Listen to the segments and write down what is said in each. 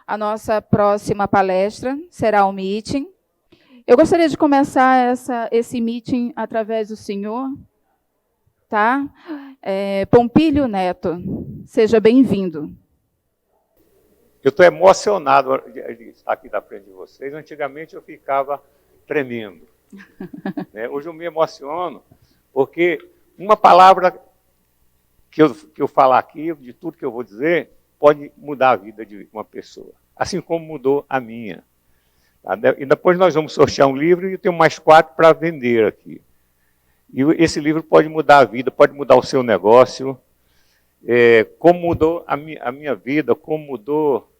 A nossa próxima palestra será o meeting. Eu gostaria de começar esse meeting através do senhor, tá? Pompílio Neto, seja bem-vindo. Eu estou emocionado de estar aqui da frente de vocês. Antigamente eu ficava tremendo. Hoje eu me emociono porque uma palavra que eu falar aqui, de tudo que eu vou dizer, pode mudar a vida de uma pessoa, assim como mudou a minha. E depois nós vamos sortear um livro e eu tenho mais 4 para vender aqui. E esse livro pode mudar a vida, pode mudar o seu negócio, como mudou a minha vida, como mudou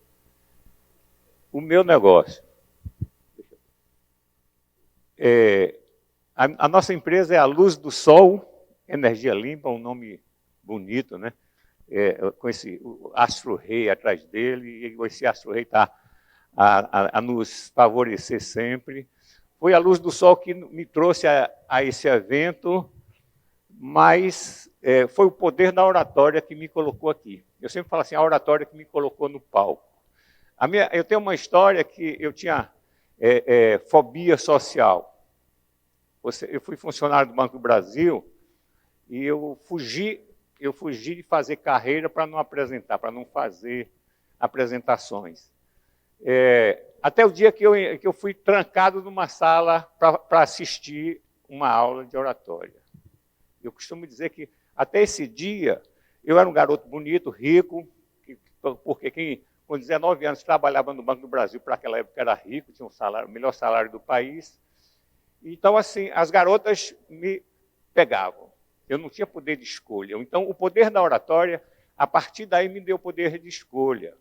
o meu negócio. A nossa empresa é a Luz do Sol, Energia Limpa, um nome bonito, né? Com esse astro-rei atrás dele, e esse astro-rei está a nos favorecer sempre. Foi a Luz do Sol que me trouxe a esse evento, mas foi o poder da oratória que me colocou aqui. Eu sempre falo assim, a oratória que me colocou no palco. Eu tenho uma história que eu tinha fobia social. Eu fui funcionário do Banco do Brasil e eu fugi de fazer carreira para não apresentar, para não fazer apresentações. Até o dia que eu fui trancado numa sala para assistir uma aula de oratória. Eu costumo dizer que até esse dia eu era um garoto bonito, rico, porque quem com 19 anos trabalhava no Banco do Brasil, para aquela época era rico, tinha o melhor salário do país. Então, assim, as garotas me pegavam. Eu não tinha poder de escolha. Então, o poder da oratória, a partir daí, me deu poder de escolha.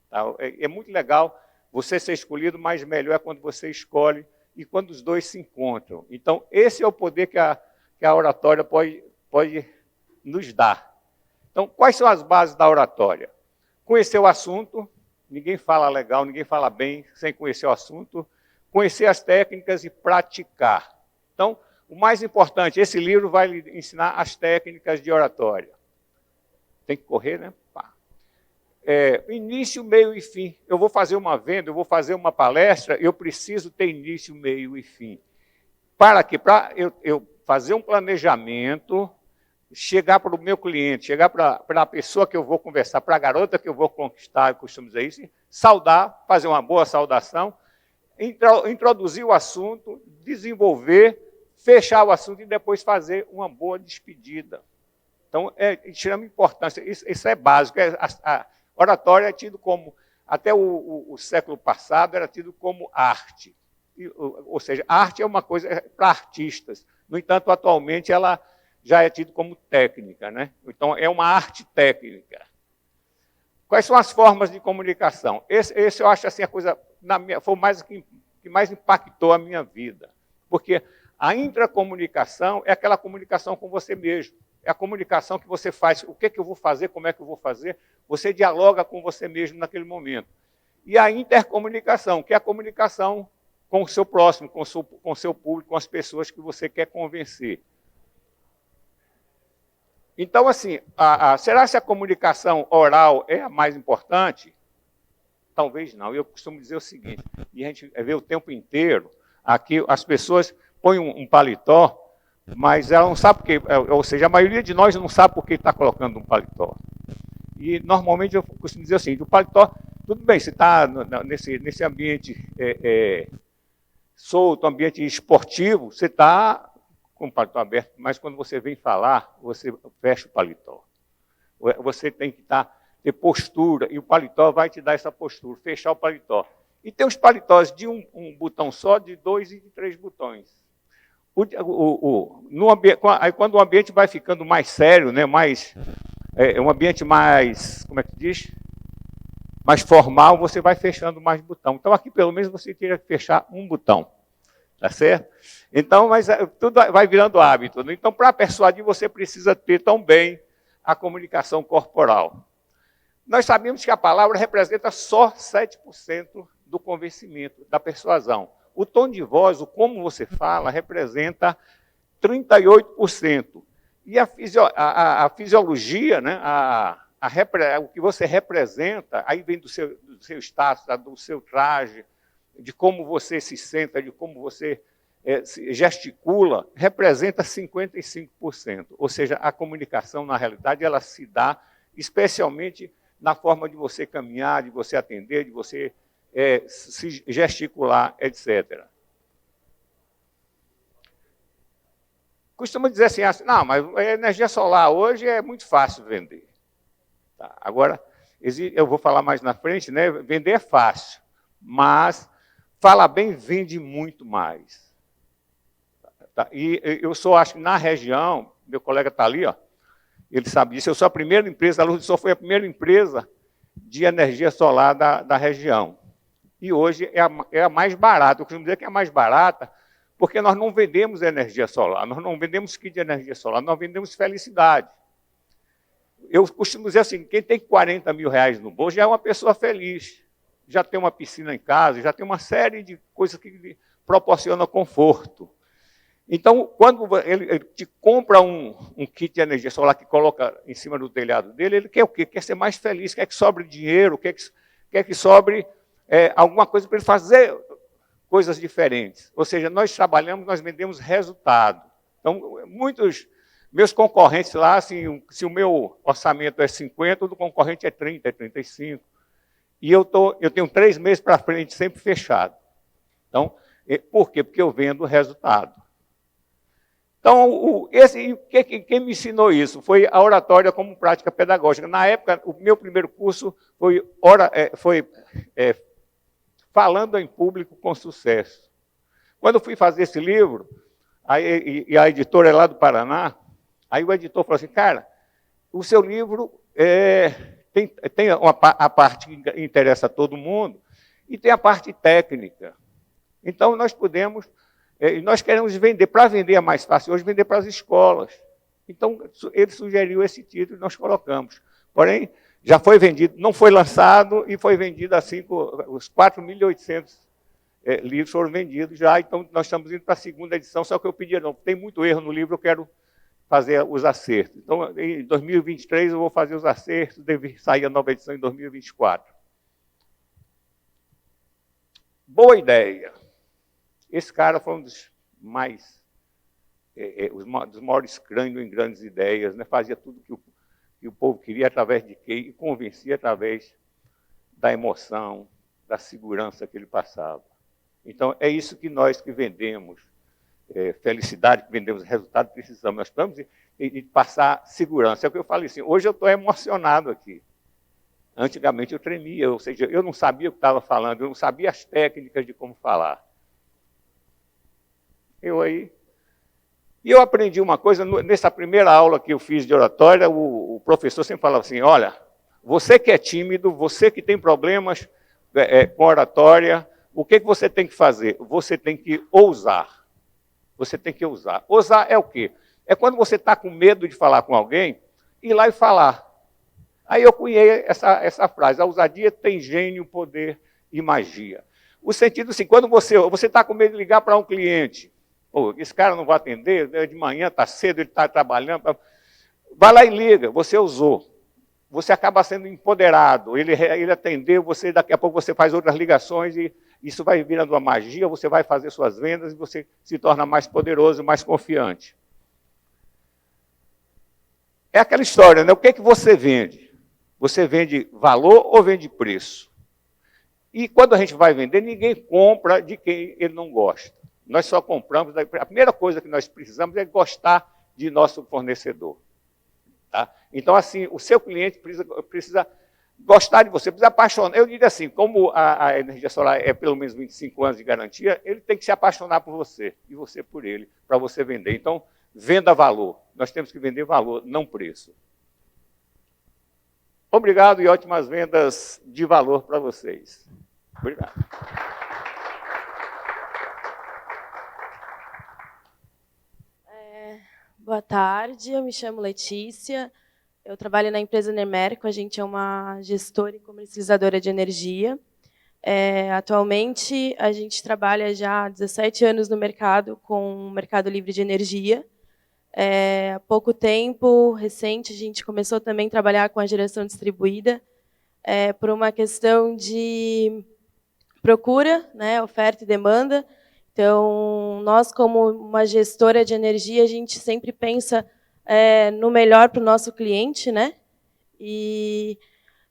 Tá? É muito legal você ser escolhido, mas melhor é quando você escolhe e quando os dois se encontram. Então, esse é o poder que a oratória pode nos dar. Então, quais são as bases da oratória? Conhecer o assunto, ninguém fala legal, ninguém fala bem sem conhecer o assunto. Conhecer as técnicas e praticar. Então, o mais importante, esse livro vai lhe ensinar as técnicas de oratória. Tem que correr, né? Início, meio e fim. Eu vou fazer uma venda, eu vou fazer uma palestra, eu preciso ter início, meio e fim. Para quê? Para eu fazer um planejamento, chegar para o meu cliente, chegar para a pessoa que eu vou conversar, para a garota que eu vou conquistar, eu costumo dizer isso, saudar, fazer uma boa saudação, introduzir o assunto, desenvolver, fechar o assunto e depois fazer uma boa despedida. Então, é de extrema importância. Isso é básico. A oratória é tido como, até o século passado, era tido como arte. Ou seja, arte é uma coisa para artistas. No entanto, atualmente, ela já é tida como técnica, né? Então, é uma arte técnica. Quais são as formas de comunicação? Esse eu acho assim, a coisa, foi que mais impactou a minha vida. Porque a intracomunicação é aquela comunicação com você mesmo. É a comunicação que você faz, o que eu vou fazer, como é que eu vou fazer. Você dialoga com você mesmo naquele momento. E a intercomunicação, que é a comunicação com o seu próximo, com o seu público, com as pessoas que você quer convencer. Então, assim, será que a comunicação oral é a mais importante? Talvez não. Eu costumo dizer o seguinte, e a gente vê o tempo inteiro, aqui as pessoas põem um paletó, mas ela não sabe por quê, ou seja, a maioria de nós não sabe por que está colocando um paletó. E, normalmente, eu costumo dizer assim, o paletó, tudo bem, você está nesse ambiente solto, ambiente esportivo, você está com o paletó aberto, mas quando você vem falar, você fecha o paletó. Você tem que ter postura, e o paletó vai te dar essa postura, fechar o paletó. E tem os paletós de um botão só, de 2 e de 3 botões. Aí quando o ambiente vai ficando mais sério, né, um ambiente mais, como é que diz? Mais formal, você vai fechando mais botão. Então, aqui, pelo menos, você teria que fechar um botão. Tá certo? Então, mas tudo vai virando hábito. Né? Então, para persuadir, você precisa ter também a comunicação corporal. Nós sabemos que a palavra representa só 7% do convencimento, da persuasão. O tom de voz, o como você fala, representa 38%. E a fisiologia, né, a o que você representa, aí vem do seu status, do seu traje, de como você se senta, de como você se gesticula, representa 55%. Ou seja, a comunicação, na realidade, ela se dá especialmente na forma de você caminhar, de você atender, de você se gesticular, etc. Costuma dizer assim, não, mas a energia solar hoje é muito fácil vender. Tá, agora, eu vou falar mais na frente, né? Vender é fácil, mas falar bem vende muito mais. Tá, e eu acho que na região, meu colega está ali, ó, ele sabe disso, eu sou a primeira empresa, a Luz do Sol foi a primeira empresa de energia solar da região. E hoje é a mais barata. Eu costumo dizer que é a mais barata, porque nós não vendemos energia solar, nós não vendemos kit de energia solar, nós vendemos felicidade. Eu costumo dizer assim, quem tem 40 mil reais no bolso já é uma pessoa feliz, já tem uma piscina em casa, já tem uma série de coisas que lhe proporcionam conforto. Então, quando ele te compra um kit de energia solar que coloca em cima do telhado dele, ele quer o quê? Quer ser mais feliz, quer que sobre dinheiro, quer que sobre alguma coisa para ele fazer coisas diferentes. Ou seja, nós trabalhamos, nós vendemos resultado. Então, muitos meus concorrentes lá, assim, se o meu orçamento é 50, o do concorrente é 30, é 35. E eu tenho 3 meses para frente, sempre fechado. Então, por quê? Porque eu vendo resultado. Então, quem me ensinou isso foi a oratória como prática pedagógica. Na época, o meu primeiro curso foi Falando em Público com Sucesso. Quando eu fui fazer esse livro, e a editora é lá do Paraná, aí o editor falou assim, cara, o seu livro tem a parte que interessa a todo mundo e tem a parte técnica. Então, nós queremos vender. Para vender é mais fácil hoje, vender para as escolas. Então, ele sugeriu esse título e nós colocamos. Porém, já foi vendido, não foi lançado e foi vendido assim, os 4.800 livros foram vendidos já, então nós estamos indo para a segunda edição, só que eu pedi, não, tem muito erro no livro, eu quero fazer os acertos. Então, em 2023 eu vou fazer os acertos, deve sair a nova edição em 2024. Boa ideia. Esse cara foi um dos dos maiores crânios em grandes ideias, né? Fazia tudo que o povo queria através de quê? E convencia através da emoção, da segurança que ele passava. Então, é isso que nós que vendemos, felicidade, que vendemos resultado, precisamos. Nós precisamos de passar segurança. É o que eu falei assim, hoje eu estou emocionado aqui. Antigamente eu tremia, ou seja, eu não sabia o que estava falando, eu não sabia as técnicas de como falar. E eu aprendi uma coisa, nessa primeira aula que eu fiz de oratória, o professor sempre falava assim, olha, você que é tímido, você que tem problemas com oratória, o que você tem que fazer? Você tem que ousar. Você tem que ousar. Ousar é o quê? É quando você está com medo de falar com alguém, ir lá e falar. Aí eu cunhei essa frase, a ousadia tem gênio, poder e magia. O sentido assim, quando você está com medo de ligar para um cliente, esse cara não vai atender, de manhã está cedo, ele está trabalhando. Vai lá e liga, você usou. Você acaba sendo empoderado, ele atendeu, daqui a pouco você faz outras ligações e isso vai virando uma magia, você vai fazer suas vendas e você se torna mais poderoso, mais confiante. É aquela história, né? O que é que você vende? Você vende valor ou vende preço? E quando a gente vai vender, ninguém compra de quem ele não gosta. Nós só compramos, a primeira coisa que nós precisamos é gostar de nosso fornecedor. Tá? Então, assim, o seu cliente precisa gostar de você, precisa apaixonar. Eu digo assim, como a energia solar é pelo menos 25 anos de garantia, ele tem que se apaixonar por você, e você por ele, para você vender. Então, venda valor. Nós temos que vender valor, não preço. Obrigado e ótimas vendas de valor para vocês. Obrigado. Boa tarde, eu me chamo Letícia, eu trabalho na empresa Nemérico, a gente é uma gestora e comercializadora de energia. Atualmente, a gente trabalha já há 17 anos no mercado, com o Mercado Livre de Energia. Há pouco tempo, recente, a gente começou também a trabalhar com a geração distribuída, por uma questão de procura, né, oferta e demanda. Então, nós, como uma gestora de energia, a gente sempre pensa no melhor para o nosso cliente, né? E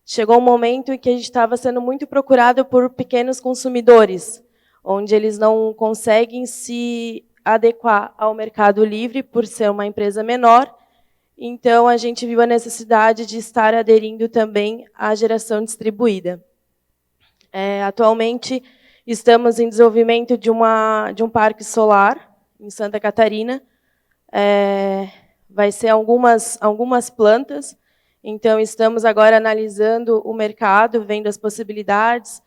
chegou um momento em que a gente estava sendo muito procurado por pequenos consumidores, onde eles não conseguem se adequar ao mercado livre por ser uma empresa menor. Então, a gente viu a necessidade de estar aderindo também à geração distribuída. Atualmente, estamos em desenvolvimento de um parque solar em Santa Catarina. Vai ser algumas plantas. Então, estamos agora analisando o mercado, vendo as possibilidades,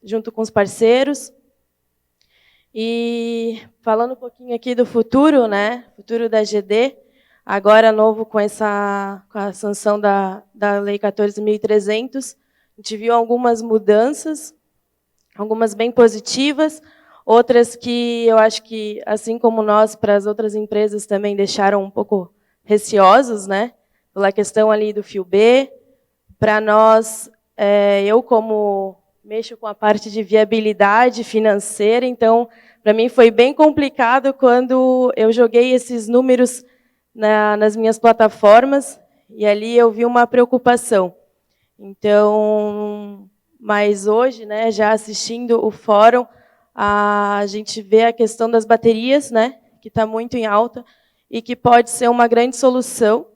junto com os parceiros. E falando um pouquinho aqui do futuro, né? Futuro da GD, agora novo com a sanção da Lei 14.300, a gente viu algumas mudanças, algumas bem positivas, outras que eu acho que, assim como nós, para as outras empresas também deixaram um pouco receosos, né? Pela questão ali do fio B. Para nós, eu como mexo com a parte de viabilidade financeira, então, para mim foi bem complicado quando eu joguei esses números nas minhas plataformas, e ali eu vi uma preocupação. Então, mas hoje, né, já assistindo o fórum, a gente vê a questão das baterias, né, que está muito em alta, e que pode ser uma grande solução,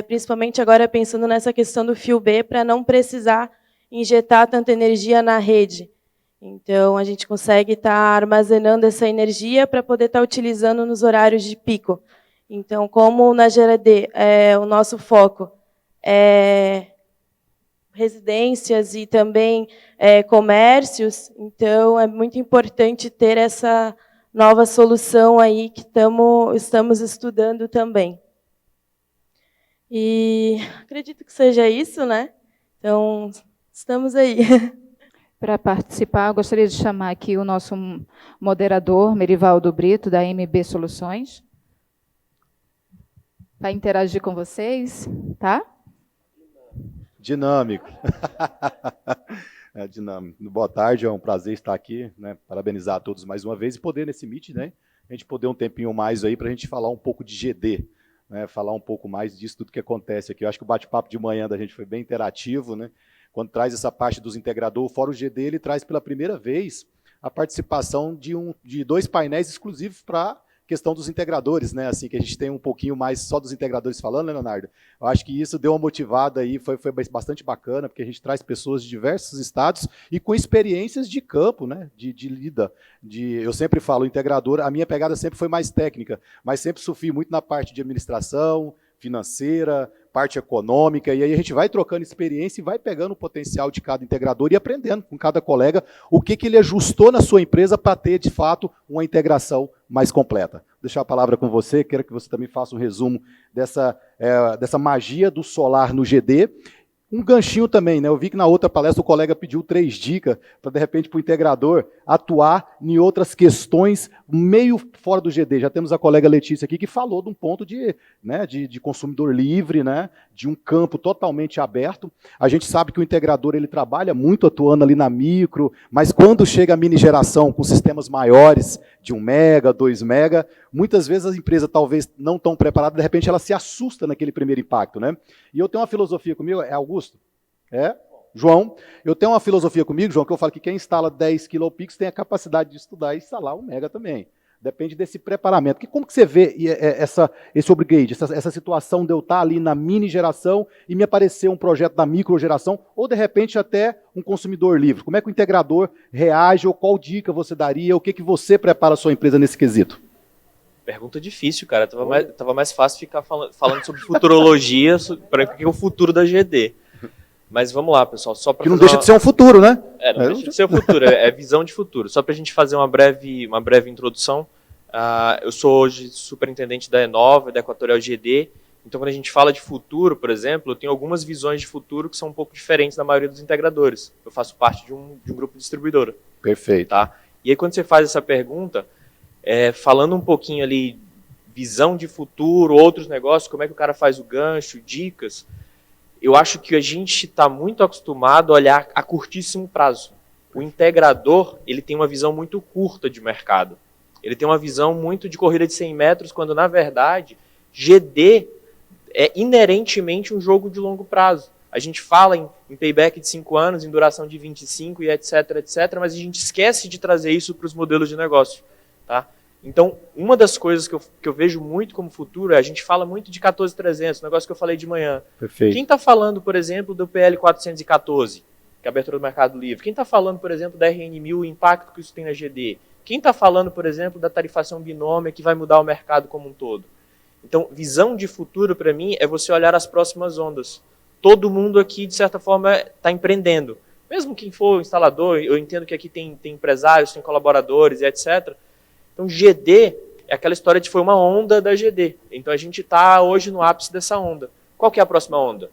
principalmente agora pensando nessa questão do fio B, para não precisar injetar tanta energia na rede. Então, a gente consegue estar armazenando essa energia para poder estar utilizando nos horários de pico. Então, como na GeraD o nosso foco é residências e também comércios, então é muito importante ter essa nova solução aí que estamos estudando também. E acredito que seja isso, né? Então, estamos aí. Para participar, eu gostaria de chamar aqui o nosso moderador, Merivaldo Brito, da MB Soluções, para interagir com vocês, tá? Dinâmico. Dinâmico. Boa tarde, é um prazer estar aqui, né? Parabenizar a todos mais uma vez e poder nesse Meet, né? A gente poder um tempinho mais aí para a gente falar um pouco de GD, né? Falar um pouco mais disso tudo que acontece aqui. Eu acho que o bate-papo de manhã da gente foi bem interativo, né? Quando traz essa parte dos integradores, o Fórum GD ele traz pela primeira vez a participação de 2 painéis exclusivos para questão dos integradores, né? Assim que a gente tem um pouquinho mais só dos integradores falando, né, Leonardo? Eu acho que isso deu uma motivada aí, foi bastante bacana, porque a gente traz pessoas de diversos estados e com experiências de campo, né? De lida. Eu sempre falo, integrador, a minha pegada sempre foi mais técnica, mas sempre sofri muito na parte de administração, financeira, parte econômica, e aí a gente vai trocando experiência e vai pegando o potencial de cada integrador e aprendendo com cada colega o que ele ajustou na sua empresa para ter, de fato, uma integração mais completa. Vou deixar a palavra com você, quero que você também faça um resumo dessa magia do solar no GD. Um ganchinho também, né? Eu vi que na outra palestra o colega pediu 3 dicas para, de repente, para o integrador atuar em outras questões meio fora do GD. Já temos a colega Letícia aqui que falou de um ponto de consumidor livre, né? De um campo totalmente aberto. A gente sabe que o integrador ele trabalha muito atuando ali na micro, mas quando chega a mini geração com sistemas maiores, de 1 mega, 2 mega, muitas vezes as empresas talvez não estão preparadas, de repente ela se assusta naquele primeiro impacto, né? E eu tenho uma filosofia comigo, é Augusto? João, eu tenho uma filosofia comigo, João, que eu falo que quem instala 10 kilopix tem a capacidade de estudar e instalar 1 mega também. Depende desse preparamento. Como que você vê esse upgrade, essa situação de eu estar ali na mini geração e me aparecer um projeto da micro geração, ou de repente até um consumidor livre? Como é que o integrador reage, ou qual dica você daria, o que você prepara a sua empresa nesse quesito? Pergunta difícil, cara. Tava mais fácil ficar falando sobre futurologia, para que é o futuro da GD. Mas vamos lá, pessoal. Só que não deixa de ser um futuro, né? Não deixa de ser um futuro, é visão de futuro. Só para a gente fazer uma breve introdução, eu sou hoje superintendente da Enova, da Equatorial GD. Então, quando a gente fala de futuro, por exemplo, eu tenho algumas visões de futuro que são um pouco diferentes da maioria dos integradores. Eu faço parte de um grupo distribuidor. Perfeito. Tá? E aí, quando você faz essa pergunta, falando um pouquinho ali visão de futuro, outros negócios, como é que o cara faz o gancho, dicas, eu acho que a gente está muito acostumado a olhar a curtíssimo prazo. O integrador, ele tem uma visão muito curta de mercado. Ele tem uma visão muito de corrida de 100 metros, quando, na verdade, GD é inerentemente um jogo de longo prazo. A gente fala em payback de 5 anos, em duração de 25 e etc, etc, mas a gente esquece de trazer isso para os modelos de negócio. Tá? Então, uma das coisas que eu vejo muito como futuro é a gente fala muito de 14300, negócio que eu falei de manhã. Perfeito. Quem está falando, por exemplo, do PL 414, que é a abertura do Mercado Livre? Quem está falando, por exemplo, da RN1000, o impacto que isso tem na GD? Quem está falando, por exemplo, da tarifação binômia que vai mudar o mercado como um todo? Então, visão de futuro, para mim, é você olhar as próximas ondas. Todo mundo aqui, de certa forma, está empreendendo. Mesmo quem for instalador, eu entendo que aqui tem empresários, tem colaboradores e etc. Então, GD é aquela história de foi uma onda da GD. Então, a gente está hoje no ápice dessa onda. Qual que é a próxima onda?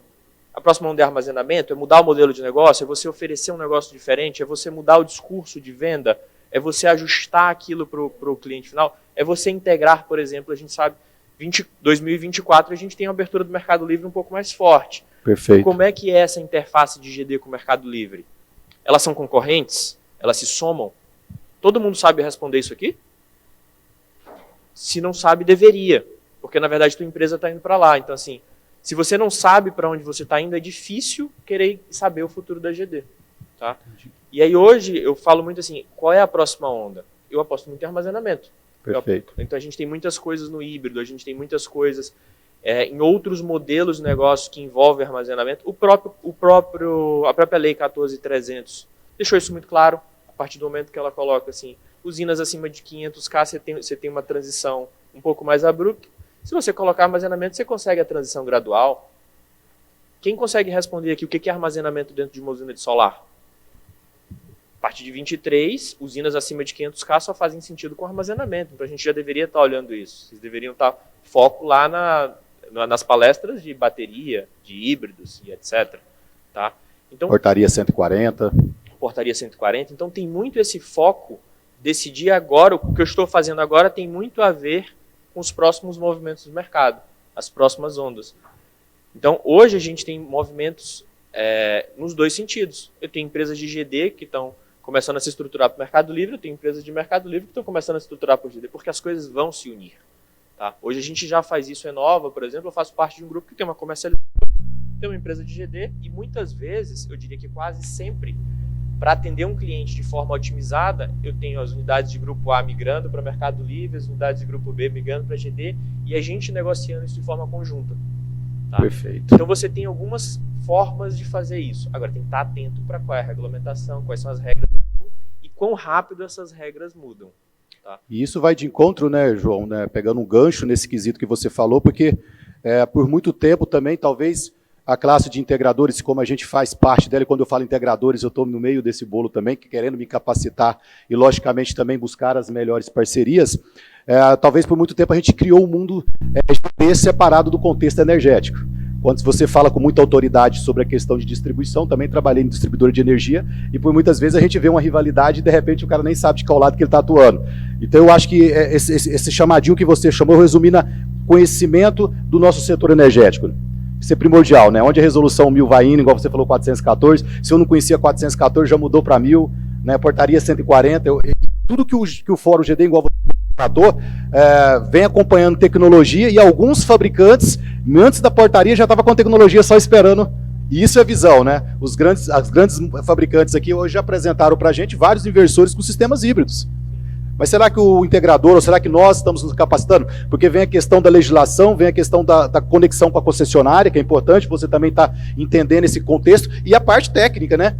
A próxima onda é armazenamento, é mudar o modelo de negócio, é você oferecer um negócio diferente, é você mudar o discurso de venda, é você ajustar aquilo para o cliente final, é você integrar, por exemplo, a gente sabe, 2024 a gente tem a abertura do Mercado Livre um pouco mais forte. Perfeito. Então, como é que é essa interface de GD com o Mercado Livre? Elas são concorrentes? Elas se somam? Todo mundo sabe responder isso aqui? Se não sabe, deveria. Porque, na verdade, tua empresa está indo para lá. Então, assim, se você não sabe para onde você está indo, é difícil querer saber o futuro da GD. Tá? E aí, hoje, eu falo muito assim, qual é a próxima onda? Eu aposto muito em armazenamento. Perfeito. Então, a gente tem muitas coisas no híbrido, a gente tem muitas coisas em outros modelos de negócio que envolvem armazenamento. A própria Lei 14.300 deixou isso muito claro, a partir do momento que ela coloca assim, usinas acima de 500K, você tem uma transição um pouco mais abrupta. Se você colocar armazenamento, você consegue a transição gradual. Quem consegue responder aqui o que é armazenamento dentro de uma usina de solar? A partir de 23, usinas acima de 500K só fazem sentido com armazenamento. Então a gente já deveria estar olhando isso. Vocês deveriam estar foco lá nas palestras de bateria, de híbridos e etc. Tá? Então, Portaria 140. Portaria 140. Então tem muito esse foco. Decidir agora, o que eu estou fazendo agora tem muito a ver com os próximos movimentos do mercado, as próximas ondas. Então hoje a gente tem movimentos nos dois sentidos. Eu tenho empresas de GD que estão começando a se estruturar para o Mercado Livre, eu tenho empresas de Mercado Livre que estão começando a se estruturar para o GD, porque as coisas vão se unir. Tá? Hoje a gente já faz isso, Enova, por exemplo, eu faço parte de um grupo que tem uma comercializadora, tem uma empresa de GD, e muitas vezes, eu diria que quase sempre, para atender um cliente de forma otimizada, eu tenho as unidades de grupo A migrando para o Mercado Livre, as unidades de grupo B migrando para GD, e a gente negociando isso de forma conjunta. Tá? Perfeito. Então você tem algumas formas de fazer isso. Agora tem que estar atento para qual é a regulamentação, quais são as regras e quão rápido essas regras mudam. Tá? E isso vai de encontro, né, João, né, pegando um gancho nesse quesito que você falou, porque por muito tempo também, talvez, a classe de integradores, como a gente faz parte dela, e quando eu falo integradores, eu estou no meio desse bolo também, querendo me capacitar e, logicamente, também buscar as melhores parcerias, talvez por muito tempo a gente criou um mundo separado do contexto energético. Quando você fala com muita autoridade sobre a questão de distribuição, também trabalhei em distribuidor de energia, e por muitas vezes a gente vê uma rivalidade e de repente o cara nem sabe de qual lado que ele está atuando. Então eu acho que esse chamadinho que você chamou, eu resumi na conhecimento do nosso setor energético. Isso é primordial, né? Onde a resolução 1000 vai indo, igual você falou, 414, se eu não conhecia 414, já mudou para 1000, né? Portaria 140, tudo que o Fórum GD, igual você tratou, vem acompanhando tecnologia, e alguns fabricantes, antes da portaria, já estavam com tecnologia só esperando. E isso é visão, né? As grandes fabricantes aqui hoje já apresentaram para a gente vários inversores com sistemas híbridos. Mas será que o integrador, ou será que nós estamos nos capacitando? Porque vem a questão da legislação, vem a questão da conexão com a concessionária, que é importante, você também está entendendo esse contexto, e a parte técnica, né?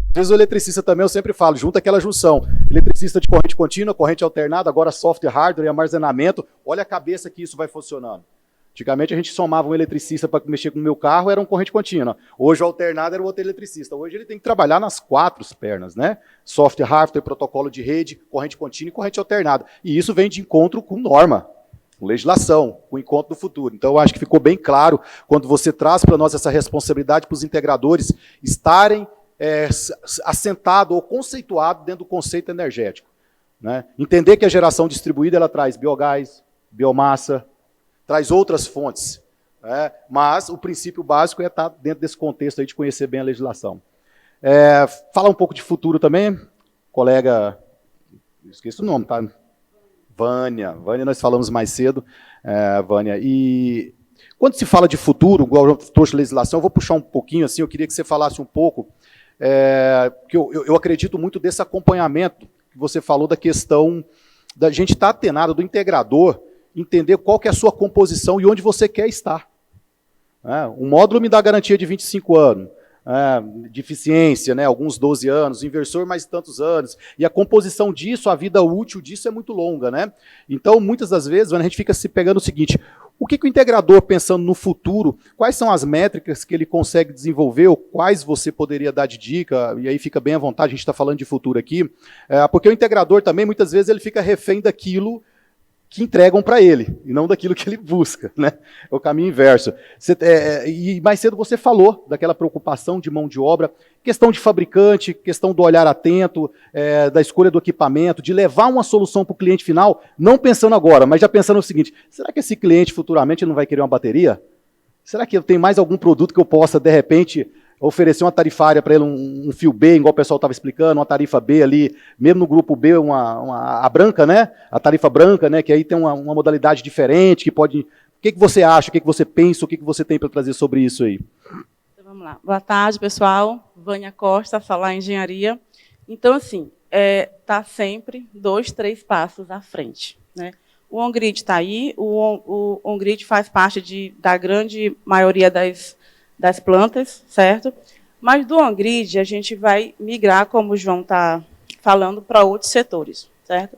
Às vezes o eletricista também, eu sempre falo, junta aquela junção, eletricista de corrente contínua, corrente alternada, agora software, hardware e armazenamento, olha a cabeça que isso vai funcionando. Antigamente a gente somava um eletricista para mexer com o meu carro, era um corrente contínua. Hoje o alternado era o outro eletricista. Hoje ele tem que trabalhar nas 4 pernas, né? Software, hardware, protocolo de rede, corrente contínua e corrente alternada. E isso vem de encontro com norma, com legislação, com o encontro do futuro. Então eu acho que ficou bem claro quando você traz para nós essa responsabilidade para os integradores estarem assentados ou conceituados dentro do conceito energético. Né? Entender que a geração distribuída ela traz biogás, biomassa, traz outras fontes. Mas o princípio básico é estar dentro desse contexto aí de conhecer bem a legislação. Falar um pouco de futuro também, colega, esqueci o nome, tá? Vânia, nós falamos mais cedo, Vânia, e quando se fala de futuro, igual eu trouxe legislação, eu vou puxar um pouquinho, assim, eu queria que você falasse um pouco, que eu acredito muito desse acompanhamento que você falou da questão da gente estar atenado, do integrador, entender qual que é a sua composição e onde você quer estar. Um módulo me dá garantia de 25 anos, de eficiência, né, alguns 12 anos, inversor mais tantos anos, e a composição disso, a vida útil disso é muito longa, né? Então, muitas das vezes, a gente fica se pegando o seguinte, o que o integrador, pensando no futuro, quais são as métricas que ele consegue desenvolver, ou quais você poderia dar de dica, e aí fica bem à vontade, a gente está falando de futuro aqui, porque o integrador também, muitas vezes, ele fica refém daquilo que entregam para ele, e não daquilo que ele busca, né? É o caminho inverso. E mais cedo você falou daquela preocupação de mão de obra, questão de fabricante, questão do olhar atento, da escolha do equipamento, de levar uma solução para o cliente final, não pensando agora, mas já pensando no seguinte, será que esse cliente futuramente não vai querer uma bateria? Será que eu tenho mais algum produto que eu possa, de repente, oferecer uma tarifária para ele, um fio B, igual o pessoal estava explicando, uma tarifa B ali, mesmo no grupo B, a branca, né? A tarifa branca, né? Que aí tem uma modalidade diferente, que pode... O que você acha, o que você pensa, o que você tem para trazer sobre isso aí? Então, vamos lá. Boa tarde, pessoal. Vânia Costa, falar em engenharia. Então, assim, está sempre 2, 3 passos à frente, né? O On-Grid está aí, o On-Grid faz parte da grande maioria das plantas, certo? Mas do On-Grid a gente vai migrar, como o João está falando, para outros setores, certo?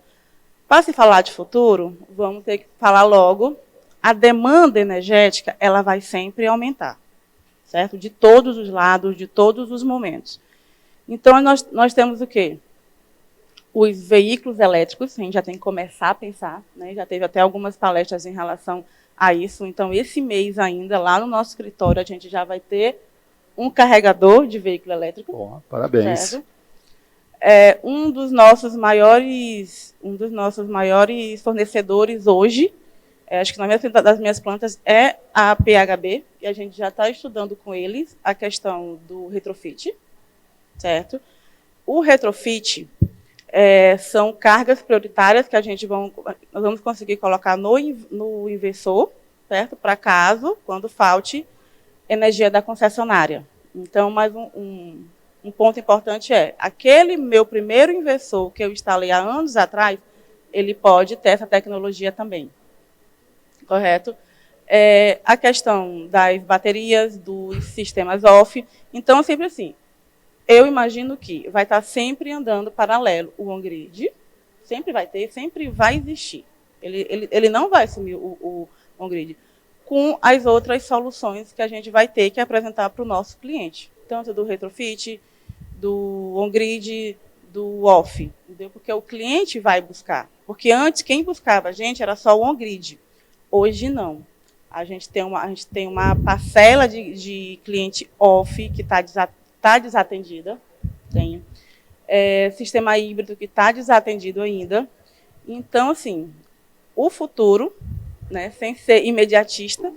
Para se falar de futuro, vamos ter que falar logo, a demanda energética ela vai sempre aumentar, certo? De todos os lados, de todos os momentos. Então, nós temos o quê? Os veículos elétricos, a gente já tem que começar a pensar, né? Já teve até algumas palestras em relação a isso. Então, esse mês ainda, lá no nosso escritório, a gente já vai ter um carregador de veículo elétrico. Bom, parabéns. Certo? Um dos nossos maiores fornecedores hoje, acho que das minhas plantas, é a PHB, e a gente já está estudando com eles a questão do retrofit, certo? O retrofit são cargas prioritárias que nós vamos conseguir colocar no inversor, certo? Para caso, quando falte energia da concessionária. Então, mais um ponto importante aquele meu primeiro inversor que eu instalei há anos atrás, ele pode ter essa tecnologia também. Correto? A questão das baterias, dos sistemas off. Então, sempre assim, eu imagino que vai estar sempre andando paralelo o On-Grid, sempre vai ter, sempre vai existir. Ele não vai sumir o On-Grid, com as outras soluções que a gente vai ter que apresentar para o nosso cliente, tanto do retrofit, do On-Grid, do off, entendeu? Porque o cliente vai buscar. Porque antes, quem buscava a gente era só o On-Grid. Hoje, não. A gente tem uma parcela de cliente off que está desatendida. Tem sistema híbrido que está desatendido ainda. Então, assim, o futuro, né, sem ser imediatista,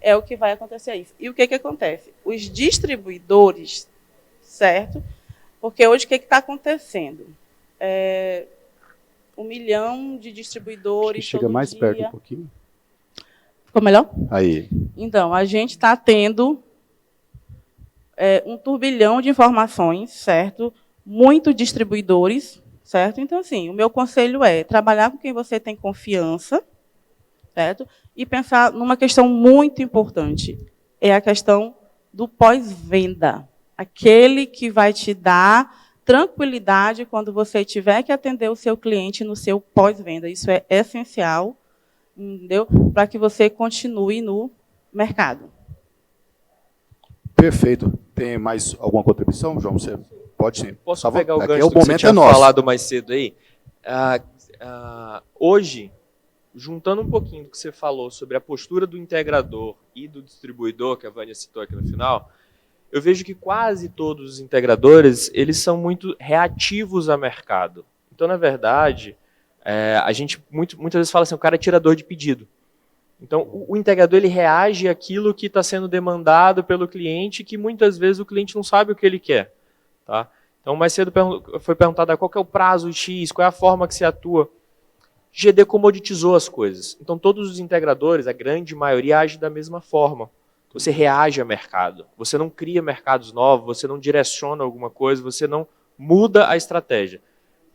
é o que vai acontecer isso. E o que acontece? Os distribuidores, certo? Porque hoje o que está acontecendo? 1 milhão de distribuidores. Chega mais perto um pouquinho. Ficou melhor? Aí. Então, a gente está tendo um turbilhão de informações, certo? Muitos distribuidores, certo? Então, assim, o meu conselho é trabalhar com quem você tem confiança, certo? E pensar numa questão muito importante, é a questão do pós-venda. Aquele que vai te dar tranquilidade quando você tiver que atender o seu cliente no seu pós-venda. Isso é essencial, entendeu? Para que você continue no mercado. Perfeito. Tem mais alguma contribuição, João? Você pode sim. Posso pegar o gancho o do que você momento tinha é nosso. falado mais cedo aí? Hoje, juntando um pouquinho do que você falou sobre a postura do integrador e do distribuidor, que a Vânia citou aqui no final, eu vejo que quase todos os integradores eles são muito reativos ao mercado. Então, na verdade, A gente muitas vezes fala assim, o cara é tirador de pedido. Então, o integrador ele reage àquilo que está sendo demandado pelo cliente, que muitas vezes o cliente não sabe o que ele quer. Tá? Então, mais cedo foi perguntado qual que é o prazo X, qual é a forma que se atua. GD comoditizou as coisas. Então, todos os integradores, a grande maioria, agem da mesma forma. Você reage a mercado. Você não cria mercados novos, você não direciona alguma coisa, você não muda a estratégia.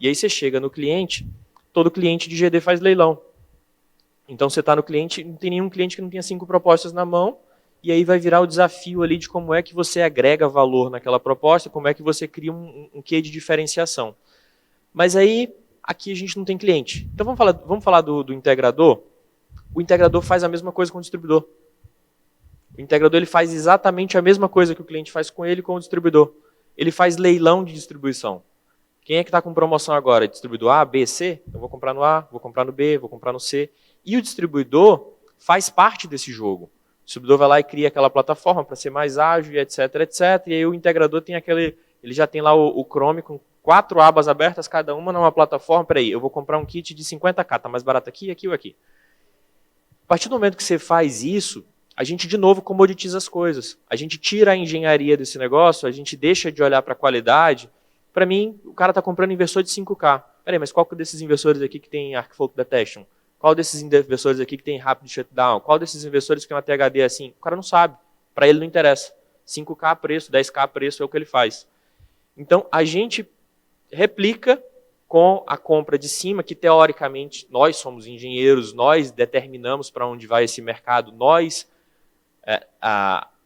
E aí você chega no cliente, todo cliente de GD faz leilão. Então você está no cliente, não tem nenhum cliente que não tenha 5 propostas na mão, e aí vai virar o desafio ali de como é que você agrega valor naquela proposta, como é que você cria um quê de diferenciação. Mas aí, aqui a gente não tem cliente. Então vamos falar do integrador? O integrador faz a mesma coisa com o distribuidor. O integrador ele faz exatamente a mesma coisa que o cliente faz com ele com o distribuidor. Ele faz leilão de distribuição. Quem é que está com promoção agora? Distribuidor A, B, C? Então vou comprar no A, vou comprar no B, vou comprar no C. E o distribuidor faz parte desse jogo. O distribuidor vai lá e cria aquela plataforma para ser mais ágil, etc, etc. E aí o integrador tem ele já tem lá o Chrome com 4 abas abertas, cada uma numa plataforma. Peraí, eu vou comprar um kit de 50k, tá mais barato aqui, aqui ou aqui. A partir do momento que você faz isso, a gente de novo comoditiza as coisas. A gente tira a engenharia desse negócio, a gente deixa de olhar para a qualidade. Para mim, o cara está comprando inversor de 5k. Peraí, mas qual desses inversores aqui que tem Arc Fault Detection? Qual desses inversores aqui que tem Rapid Shutdown? Qual desses inversores que tem uma THD assim? O cara não sabe. Para ele não interessa. 5k preço, 10k preço é o que ele faz. Então, a gente replica com a compra de cima, que teoricamente nós somos engenheiros, nós determinamos para onde vai esse mercado,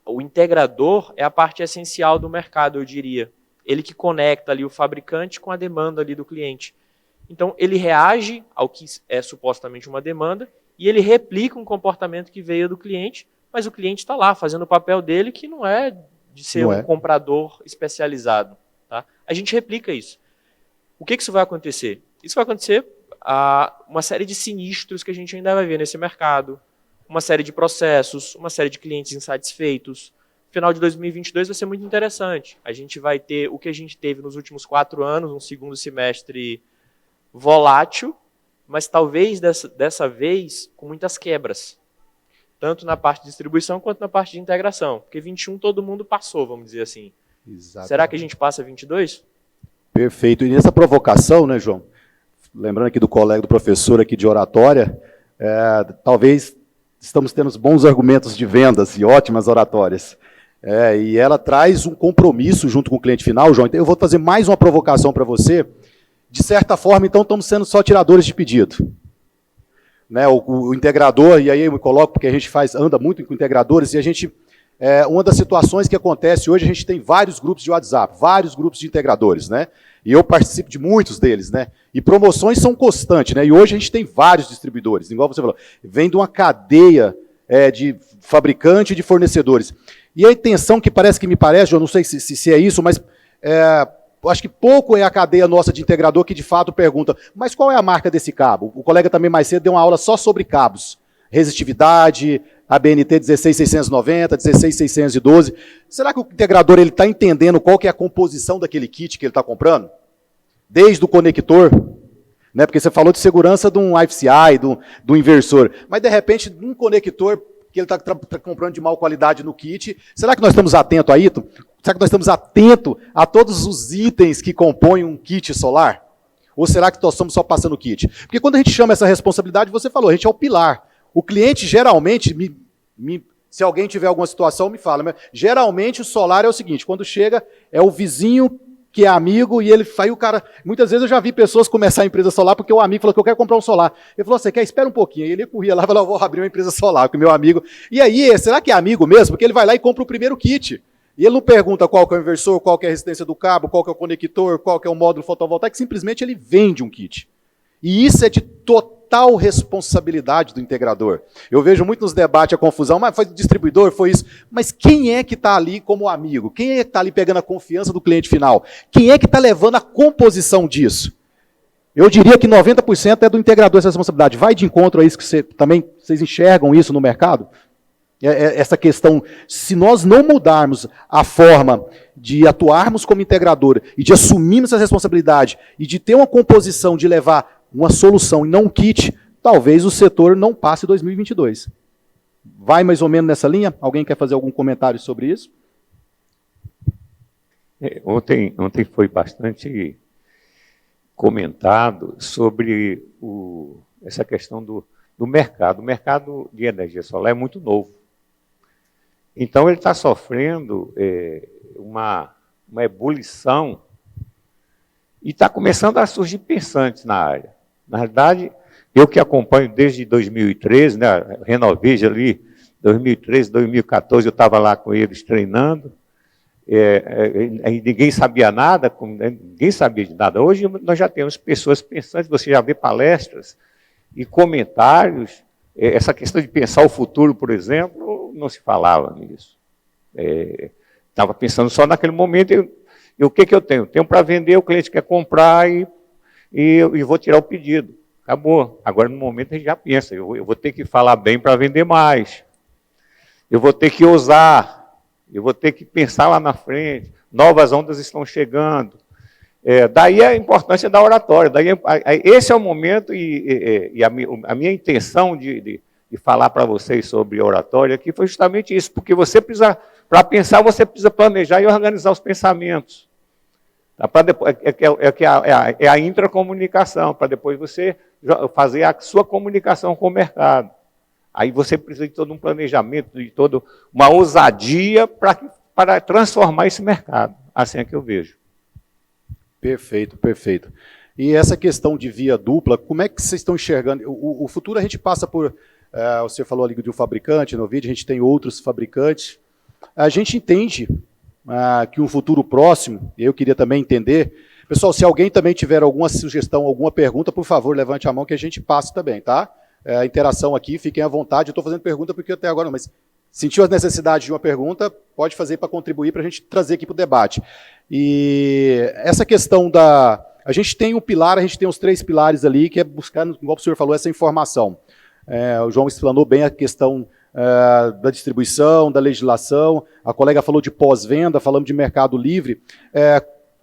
o integrador é a parte essencial do mercado, eu diria. Ele que conecta ali o fabricante com a demanda ali do cliente. Então, ele reage ao que é supostamente uma demanda e ele replica um comportamento que veio do cliente, mas o cliente está lá fazendo o papel dele, que não é de ser um comprador especializado. Tá? A gente replica isso. O que isso vai acontecer? Isso vai acontecer uma série de sinistros que a gente ainda vai ver nesse mercado, uma série de processos, uma série de clientes insatisfeitos. Final de 2022 vai ser muito interessante. A gente vai ter o que a gente teve nos últimos 4 anos, um segundo semestre volátil, mas talvez dessa vez com muitas quebras. Tanto na parte de distribuição quanto na parte de integração. Porque 21 todo mundo passou, vamos dizer assim. Exatamente. Será que a gente passa 22? Perfeito. E nessa provocação, né, João? Lembrando aqui do colega, do professor aqui de oratória, talvez estamos tendo bons argumentos de vendas e ótimas oratórias. E ela traz um compromisso junto com o cliente final, João. Então eu vou fazer mais uma provocação para você. De certa forma, então, estamos sendo só tiradores de pedido. Né, o integrador, e aí eu me coloco, porque a gente anda muito com integradores, e a gente, uma das situações que acontece hoje, a gente tem vários grupos de WhatsApp, vários grupos de integradores, né? E eu participo de muitos deles, né? E promoções são constantes, né? E hoje a gente tem vários distribuidores, igual você falou, vem de uma cadeia de fabricante e de fornecedores. E a intenção que me parece, eu não sei se é isso, mas acho que pouco é a cadeia nossa de integrador que de fato pergunta, mas qual é a marca desse cabo? O colega também mais cedo deu uma aula só sobre cabos. Resistividade, ABNT 16690, 16612. Será que o integrador está entendendo qual que é a composição daquele kit que ele está comprando? Desde o conector, né? Porque você falou de segurança de um IFCI, do inversor, mas de repente um conector que ele está comprando de mal qualidade no kit. Será que nós estamos atentos a isso? Será que nós estamos atentos a todos os itens que compõem um kit solar? Ou será que nós estamos só passando o kit? Porque quando a gente chama essa responsabilidade, você falou, a gente é o pilar. O cliente, geralmente, se alguém tiver alguma situação, me fala, mas geralmente o solar é o seguinte, quando chega, é o vizinho que é amigo, e aí o cara... Muitas vezes eu já vi pessoas começar a empresa solar porque o amigo falou que eu quero comprar um solar. Ele falou, você quer? Espera um pouquinho. Aí ele corria lá e falou, eu vou abrir uma empresa solar com o meu amigo. E aí, será que é amigo mesmo? Porque ele vai lá e compra o primeiro kit. E ele não pergunta qual que é o inversor, qual que é a resistência do cabo, qual que é o conector, qual que é o módulo fotovoltaico, simplesmente ele vende um kit. E isso é de total responsabilidade do integrador. Eu vejo muito nos debates a confusão, mas foi do distribuidor, foi isso. Mas quem é que está ali como amigo? Quem é que está ali pegando a confiança do cliente final? Quem é que está levando a composição disso? Eu diria que 90% é do integrador essa responsabilidade. Vai de encontro a isso que vocês enxergam isso no mercado? Essa questão, se nós não mudarmos a forma de atuarmos como integrador e de assumirmos essa responsabilidade e de ter uma composição de levar uma solução e não um kit, talvez o setor não passe 2022. Vai mais ou menos nessa linha? Alguém quer fazer algum comentário sobre isso? Ontem foi bastante comentado sobre essa questão do mercado. O mercado de energia solar é muito novo. Então, ele está sofrendo uma ebulição e está começando a surgir pensantes na área. Na realidade, eu que acompanho desde 2013, né, Renoveja ali, 2013, 2014, eu estava lá com eles treinando, ninguém sabia nada, ninguém sabia de nada. Hoje nós já temos pessoas pensantes, você já vê palestras e comentários. Essa questão de pensar o futuro, por exemplo, não se falava nisso. Estava pensando só naquele momento, e o que eu tenho? Tenho para vender, o cliente quer comprar e vou tirar o pedido. Acabou. Agora, no momento, a gente já pensa, eu vou ter que falar bem para vender mais. Eu vou ter que ousar, eu vou ter que pensar lá na frente, novas ondas estão chegando. Daí a importância da oratória, esse é o momento, e a minha intenção de falar para vocês sobre oratória aqui foi justamente isso, porque você precisa, para pensar, você precisa planejar e organizar os pensamentos. Tá? É a intracomunicação, para depois você fazer a sua comunicação com o mercado. Aí você precisa de todo um planejamento, de toda uma ousadia para transformar esse mercado. Assim é que eu vejo. Perfeito, perfeito. E essa questão de via dupla, como é que vocês estão enxergando? O futuro a gente passa por, você falou ali de um fabricante, no vídeo, a gente tem outros fabricantes. A gente entende que um futuro próximo, eu queria também entender, pessoal, se alguém também tiver alguma sugestão, alguma pergunta, por favor, levante a mão que a gente passe também, tá? Interação aqui, fiquem à vontade. Eu estou fazendo pergunta porque até agora não, mas sentiu a necessidade de uma pergunta, pode fazer para contribuir, para a gente trazer aqui para o debate. E essa questão a gente tem um pilar, a gente tem os 3 pilares ali, que é buscar, igual o senhor falou, essa informação. O João explanou bem a questão da distribuição, da legislação, a colega falou de pós-venda, falamos de mercado livre.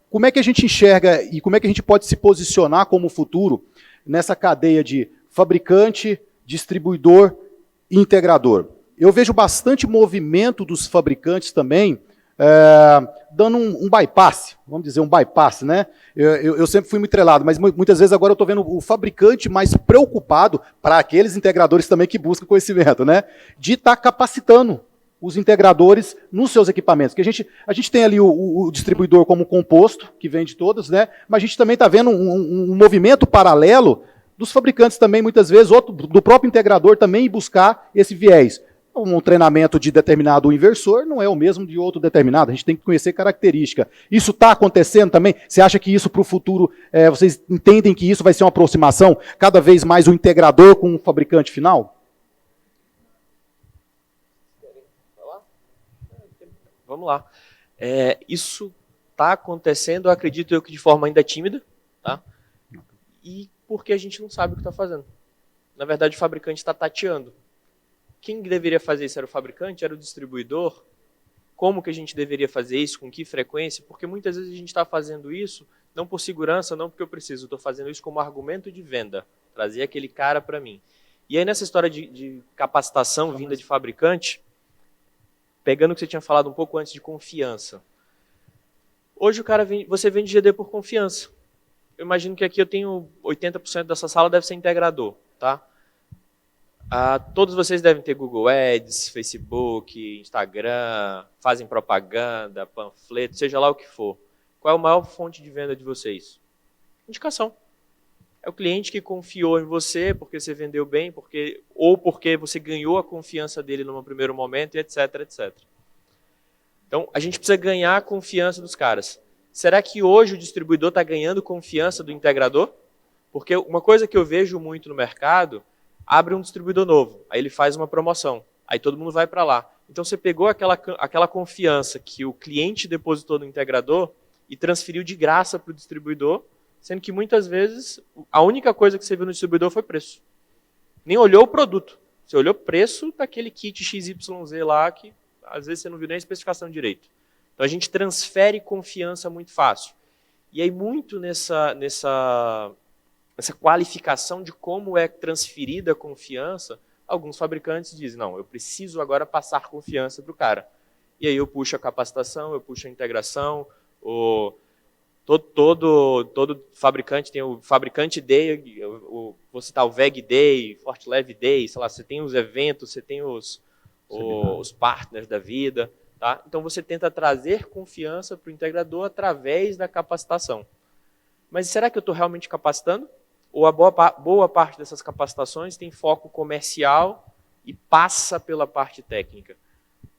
Como é que a gente enxerga e como é que a gente pode se posicionar como futuro nessa cadeia de fabricante, distribuidor e integrador? Eu vejo bastante movimento dos fabricantes também, dando um bypass, vamos dizer, um bypass, né? Eu sempre fui muito trelado, mas muitas vezes agora eu estou vendo o fabricante mais preocupado, para aqueles integradores também que buscam conhecimento, né? De estar capacitando os integradores nos seus equipamentos. Porque a gente tem ali o distribuidor como composto, que vende todos, né? Mas a gente também está vendo um movimento paralelo dos fabricantes também, muitas vezes, do próprio integrador também buscar esse viés. Um treinamento de determinado inversor não é o mesmo de outro determinado, a gente tem que conhecer característica. Isso está acontecendo também? Você acha que isso para o futuro, vocês entendem que isso vai ser uma aproximação cada vez mais o integrador com o fabricante final? Vamos lá. Isso está acontecendo, eu acredito eu que de forma ainda tímida, tá? E porque a gente não sabe o que está fazendo. Na verdade, o fabricante está tateando. Quem deveria fazer isso era o fabricante, era o distribuidor? Como que a gente deveria fazer isso, com que frequência? Porque muitas vezes a gente está fazendo isso, não por segurança, não porque eu preciso, estou fazendo isso como argumento de venda, trazer aquele cara para mim. E aí nessa história de capacitação vinda de fabricante, pegando o que você tinha falado um pouco antes de confiança. Hoje você vende GD por confiança. Eu imagino que aqui eu tenho 80% dessa sala deve ser integrador, tá? Todos vocês devem ter Google Ads, Facebook, Instagram, fazem propaganda, panfleto, seja lá o que for. Qual é a maior fonte de venda de vocês? Indicação. É o cliente que confiou em você porque você vendeu bem, ou porque você ganhou a confiança dele num primeiro momento, etc, etc. Então, a gente precisa ganhar a confiança dos caras. Será que hoje o distribuidor está ganhando confiança do integrador? Porque uma coisa que eu vejo muito no mercado, abre um distribuidor novo, aí ele faz uma promoção, aí todo mundo vai para lá. Então você pegou aquela confiança que o cliente depositou no integrador e transferiu de graça para o distribuidor, sendo que muitas vezes a única coisa que você viu no distribuidor foi preço. Nem olhou o produto, você olhou o preço daquele kit XYZ lá, que às vezes você não viu nem a especificação direito. Então a gente transfere confiança muito fácil. E aí muito nessa qualificação de como é transferida a confiança, alguns fabricantes dizem, não, eu preciso agora passar confiança para o cara. E aí eu puxo a capacitação, eu puxo a integração, todo fabricante tem o Fabricante Day, vou citar o VEG Day, FortLab Day, sei lá, você tem os eventos, você tem os partners da vida, tá? Então você tenta trazer confiança para o integrador através da capacitação. Mas será que eu estou realmente capacitando? Ou a boa parte dessas capacitações tem foco comercial e passa pela parte técnica?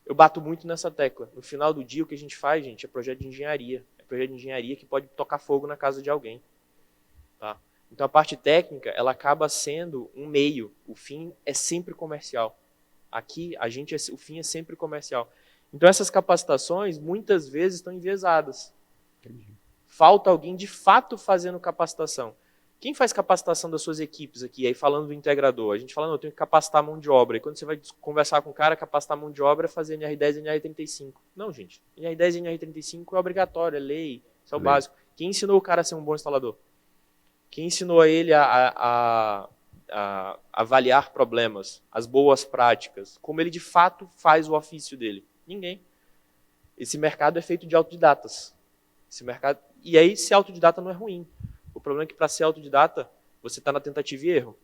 Eu bato muito nessa tecla. No final do dia, o que a gente faz, gente, é projeto de engenharia. É projeto de engenharia que pode tocar fogo na casa de alguém. Tá? Então, a parte técnica, ela acaba sendo um meio. O fim é sempre comercial. Aqui, o fim é sempre comercial. Então, essas capacitações, muitas vezes, estão enviesadas. Entendi. Falta alguém, de fato, fazendo capacitação. Quem faz capacitação das suas equipes aqui? Aí falando do integrador, a gente fala, não, eu tenho que capacitar a mão de obra. E quando você vai conversar com o cara, capacitar a mão de obra é fazer NR10 e NR35. Não, gente. NR10 e NR35 é obrigatório, é lei. Isso é o básico. Quem ensinou o cara a ser um bom instalador? Quem ensinou a ele a avaliar problemas, as boas práticas? Como ele, de fato, faz o ofício dele? Ninguém. Esse mercado é feito de autodidatas. E aí, ser autodidata não é ruim. O problema é que para ser autodidata, você está na tentativa e erro.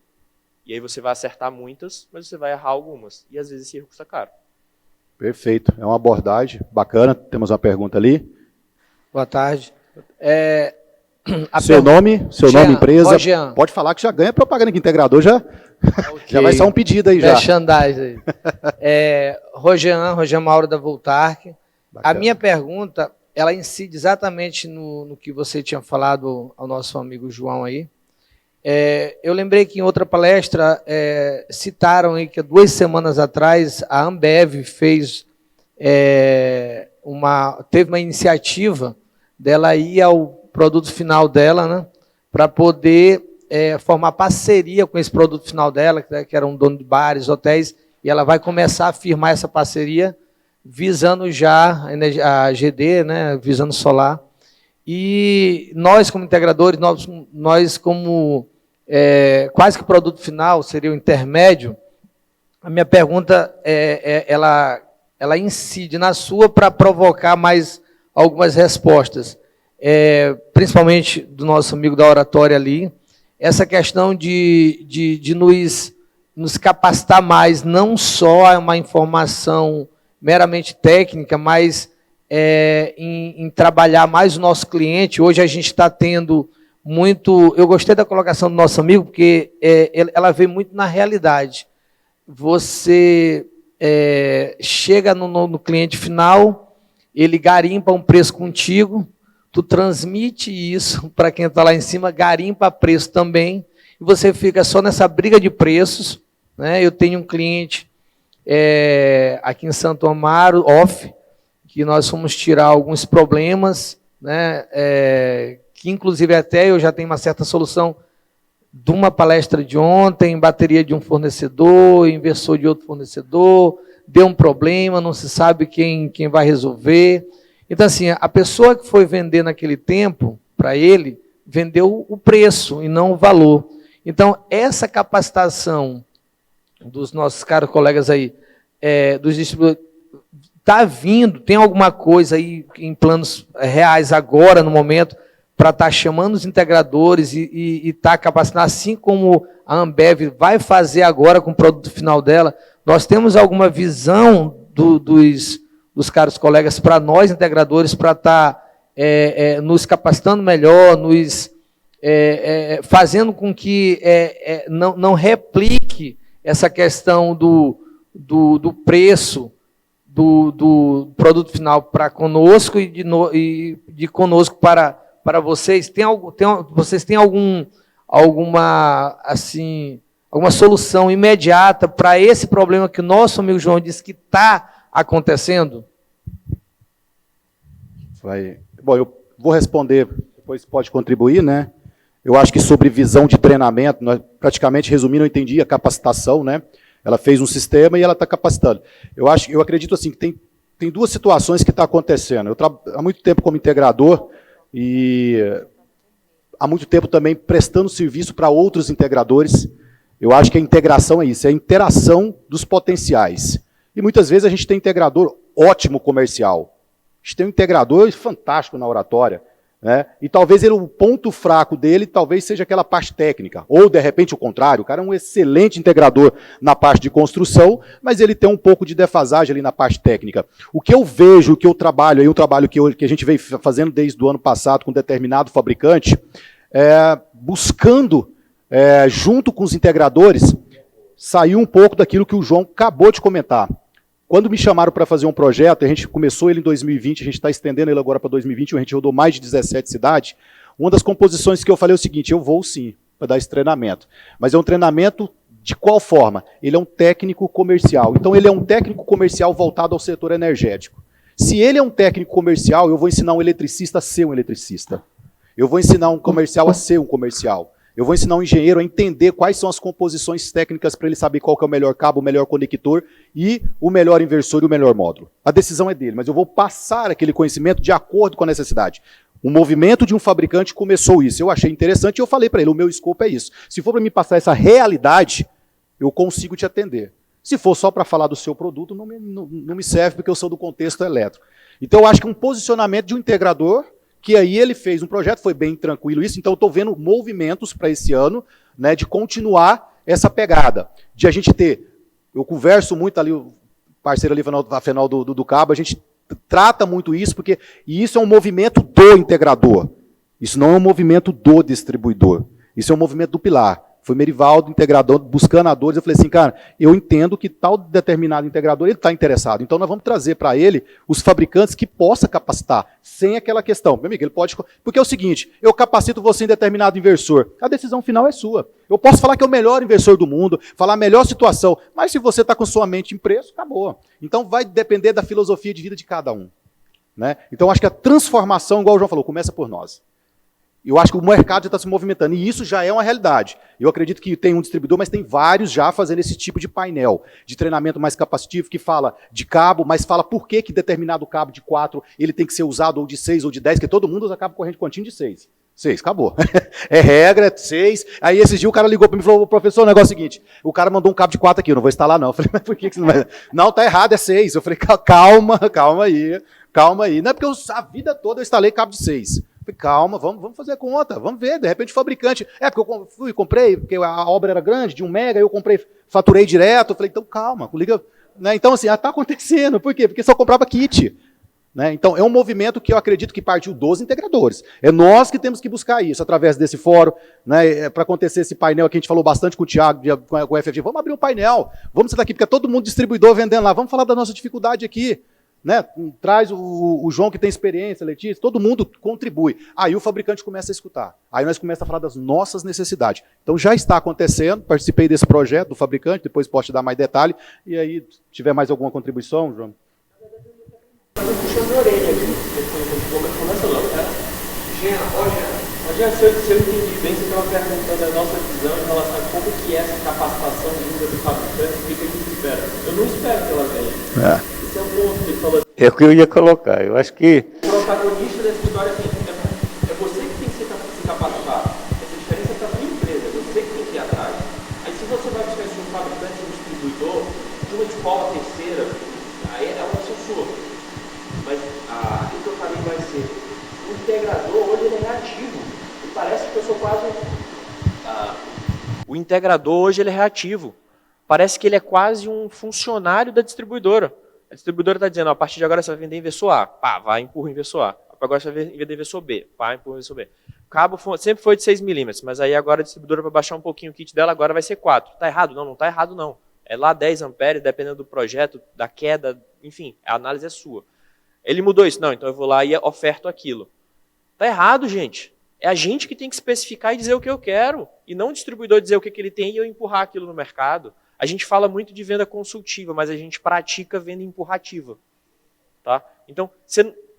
E aí você vai acertar muitas, mas você vai errar algumas. E às vezes esse erro custa caro. Perfeito. É uma abordagem bacana. Temos uma pergunta ali. Boa tarde. Seu nome, empresa. Rogean. Pode falar que já ganha propaganda aqui, integrador já. Okay. Já vai sair um pedido aí já. Merchandising aí. Rogean Mauro da Voltark. A minha pergunta, ela incide exatamente no que você tinha falado ao nosso amigo João aí. Eu lembrei que em outra palestra citaram aí que 2 semanas atrás a Ambev teve uma iniciativa dela ir ao produto final dela, né, para poder formar parceria com esse produto final dela, que era um dono de bares, hotéis, e ela vai começar a firmar essa parceria visando já a GD, né, visando solar. E nós, como integradores, nós como quase que produto final, seria o intermédio, a minha pergunta, ela incide na sua para provocar mais algumas respostas, principalmente do nosso amigo da oratória ali, essa questão de nos capacitar mais, não só uma informação meramente técnica, mas em trabalhar mais o nosso cliente. Hoje a gente está tendo muito... Eu gostei da colocação do nosso amigo, porque ela vê muito na realidade. Você chega no cliente final, ele garimpa um preço contigo, tu transmite isso para quem está lá em cima, garimpa preço também, e você fica só nessa briga de preços. Né? Eu tenho um cliente aqui em Santo Amaro, que nós fomos tirar alguns problemas, né? Que inclusive até eu já tenho uma certa solução de uma palestra de ontem, bateria de um fornecedor, inversor de outro fornecedor, deu um problema, não se sabe quem vai resolver. Então, assim, a pessoa que foi vender naquele tempo, para ele, vendeu o preço e não o valor. Então, essa capacitação dos nossos caros colegas aí, dos distribuidores, está vindo, tem alguma coisa aí em planos reais agora, no momento, para estar chamando os integradores e estar capacitando, assim como a Ambev vai fazer agora com o produto final dela. Nós temos alguma visão dos caros colegas para nós, integradores, para estar nos capacitando melhor, fazendo com que não replique essa questão do preço do produto final para conosco e de conosco para vocês. Vocês têm alguma solução imediata para esse problema que o nosso amigo João disse que está acontecendo? Bom, eu vou responder, depois pode contribuir, né? Eu acho que sobre visão de treinamento, nós praticamente resumindo, eu entendi a capacitação, né? Ela fez um sistema e ela está capacitando. Eu acredito assim que tem 2 situações que estão acontecendo. Eu trabalho há muito tempo como integrador e há muito tempo também prestando serviço para outros integradores. Eu acho que a integração é isso, é a interação dos potenciais. E muitas vezes a gente tem integrador ótimo comercial. A gente tem um integrador fantástico na oratória, né? E talvez o ponto fraco dele talvez seja aquela parte técnica. Ou, de repente, o contrário. O cara é um excelente integrador na parte de construção, mas ele tem um pouco de defasagem ali na parte técnica. O que eu vejo, o que eu trabalho, aí um trabalho que a gente veio fazendo desde o ano passado com determinado fabricante, buscando, junto com os integradores, sair um pouco daquilo que o João acabou de comentar. Quando me chamaram para fazer um projeto, a gente começou ele em 2020, a gente está estendendo ele agora para 2021, a gente rodou mais de 17 cidades. Uma das composições que eu falei é o seguinte: eu vou sim para dar esse treinamento. Mas é um treinamento de qual forma? Ele é um técnico comercial. Então ele é um técnico comercial voltado ao setor energético. Se ele é um técnico comercial, eu vou ensinar um eletricista a ser um eletricista. Eu vou ensinar um comercial a ser um comercial. Eu vou ensinar um engenheiro a entender quais são as composições técnicas para ele saber qual que é o melhor cabo, o melhor conector e o melhor inversor e o melhor módulo. A decisão é dele, mas eu vou passar aquele conhecimento de acordo com a necessidade. O movimento de um fabricante começou isso. Eu achei interessante e eu falei para ele, o meu escopo é isso. Se for para me passar essa realidade, eu consigo te atender. Se for só para falar do seu produto, não me serve, porque eu sou do contexto elétrico. Então eu acho que um posicionamento de um integrador, que aí ele fez um projeto, foi bem tranquilo isso, então eu estou vendo movimentos para esse ano, né, de continuar essa pegada, de a gente ter, eu converso muito ali, o parceiro ali, a Fenol do Cabo, a gente trata muito isso, porque isso é um movimento do integrador, isso não é um movimento do distribuidor, isso é um movimento do pilar. Foi Merivaldo, integrador, buscando a dores. Eu falei assim, cara, eu entendo que tal determinado integrador ele está interessado. Então nós vamos trazer para ele os fabricantes que possa capacitar, sem aquela questão. Meu amigo, ele pode... Porque é o seguinte, eu capacito você em determinado inversor. A decisão final é sua. Eu posso falar que é o melhor inversor do mundo, falar a melhor situação, mas se você está com sua mente em preço, acabou. Então vai depender da filosofia de vida de cada um. Né? Então acho que a transformação, igual o João falou, começa por nós. Eu acho que o mercado já está se movimentando, e isso já é uma realidade. Eu acredito que tem um distribuidor, mas tem vários já fazendo esse tipo de painel, de treinamento mais capacitivo, que fala de cabo, mas fala por que determinado cabo de 4 ele tem que ser usado, ou de 6, ou de 10, porque todo mundo usa cabo corrente contínuo de 6. 6, acabou. É regra, é 6. Aí esses dias o cara ligou para mim e falou, professor, o negócio é o seguinte, o cara mandou um cabo de 4 aqui, eu não vou instalar não. Eu falei, mas por que você não vai? Não, tá errado, é 6. Eu falei, calma aí. Não é porque a vida toda eu instalei cabo de 6. Falei, calma, vamos fazer a conta, vamos ver, de repente o fabricante... porque eu fui, comprei, porque a obra era grande, de 1 mega, eu comprei, faturei direto, eu falei, então calma, liga... Né? Então assim, está acontecendo, por quê? Porque só comprava kit. Né? Então é um movimento que eu acredito que partiu dos integradores. É nós que temos que buscar isso, através desse fórum, né? Para acontecer esse painel aqui, a gente falou bastante com o Thiago, com o FFG, vamos abrir um painel, vamos sentar aqui, porque é todo mundo distribuidor vendendo lá, vamos falar da nossa dificuldade aqui. Né? Traz o João que tem experiência, Letícia, todo mundo contribui. Aí o fabricante começa a escutar. Aí nós começamos a falar das nossas necessidades. Então já está acontecendo, participei desse projeto do fabricante, depois posso te dar mais detalhe. E aí, se tiver mais alguma contribuição, João? Puxando a orelha aqui, começa logo, cara. Se eu entendi bem, você estava perguntando a nossa visão em relação a como que é essa capacitação vinda do fabricante, o que a gente espera. Eu não espero que ela venha. Esse é o ponto que ele falou. É o que eu ia colocar. Eu acho que... O protagonista dessa história é você que tem que se capacitar. Essa diferença está na empresa, é você que tem que ir atrás. Aí se você vai buscar isso de um fabricante, de um distribuidor, de uma escola terceira, aí é uma opção sua. Mas o que eu falei vai ser, o integrador hoje ele é reativo. E parece que eu sou quase... O integrador hoje ele é reativo. Parece que ele é quase um funcionário da distribuidora. A distribuidora está dizendo, a partir de agora você vai vender inversor A. Pá, vai, empurra o inversor A. Agora você vai vender inversor B. Pá, empurra o inversor B. O cabo sempre foi de 6 milímetros, mas aí agora a distribuidora vai baixar um pouquinho o kit dela, agora vai ser 4. Está errado? Não, não está errado não. É lá 10 amperes, dependendo do projeto, da queda, enfim, a análise é sua. Ele mudou isso? Não, então eu vou lá e oferto aquilo. Está errado, gente. É a gente que tem que especificar e dizer o que eu quero, e não o distribuidor dizer o que ele tem e eu empurrar aquilo no mercado. A gente fala muito de venda consultiva, mas a gente pratica venda empurrativa. Tá? Então,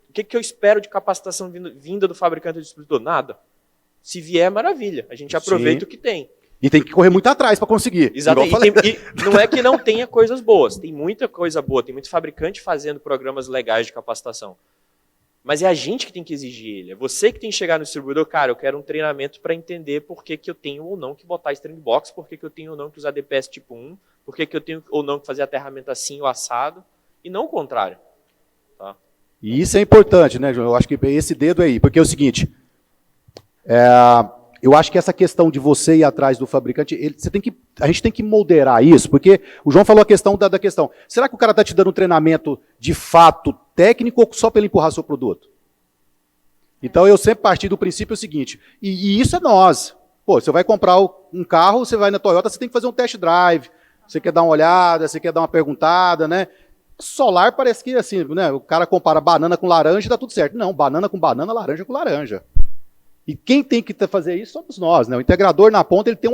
o que eu espero de capacitação vinda do fabricante ou do distribuidor? Nada. Se vier, maravilha. A gente aproveita o que tem. E tem que correr muito atrás para conseguir. Exatamente. E não é que não tenha coisas boas. Tem muita coisa boa. Tem muito fabricante fazendo programas legais de capacitação. Mas é a gente que tem que exigir ele. É você que tem que chegar no distribuidor, cara, eu quero um treinamento para entender por que eu tenho ou não que botar string box, por que eu tenho ou não que usar DPS tipo 1, por que eu tenho ou não que fazer aterramento assim ou assado, e não o contrário. Tá? E isso é importante, né, João? Eu acho que esse dedo aí, porque é o seguinte, eu acho que essa questão de você ir atrás do fabricante, a gente tem que moderar isso, porque o João falou a questão da questão. Será que o cara está te dando um treinamento de fato técnico ou só para ele empurrar seu produto? Então eu sempre parti do princípio seguinte, e isso é nós. Pô, você vai comprar um carro, você vai na Toyota, você tem que fazer um test drive, você quer dar uma olhada, você quer dar uma perguntada, né? Solar parece que assim, né? O cara compara banana com laranja e tá tudo certo. Não, banana com banana, laranja com laranja. E quem tem que fazer isso somos nós, né? O integrador na ponta, ele tem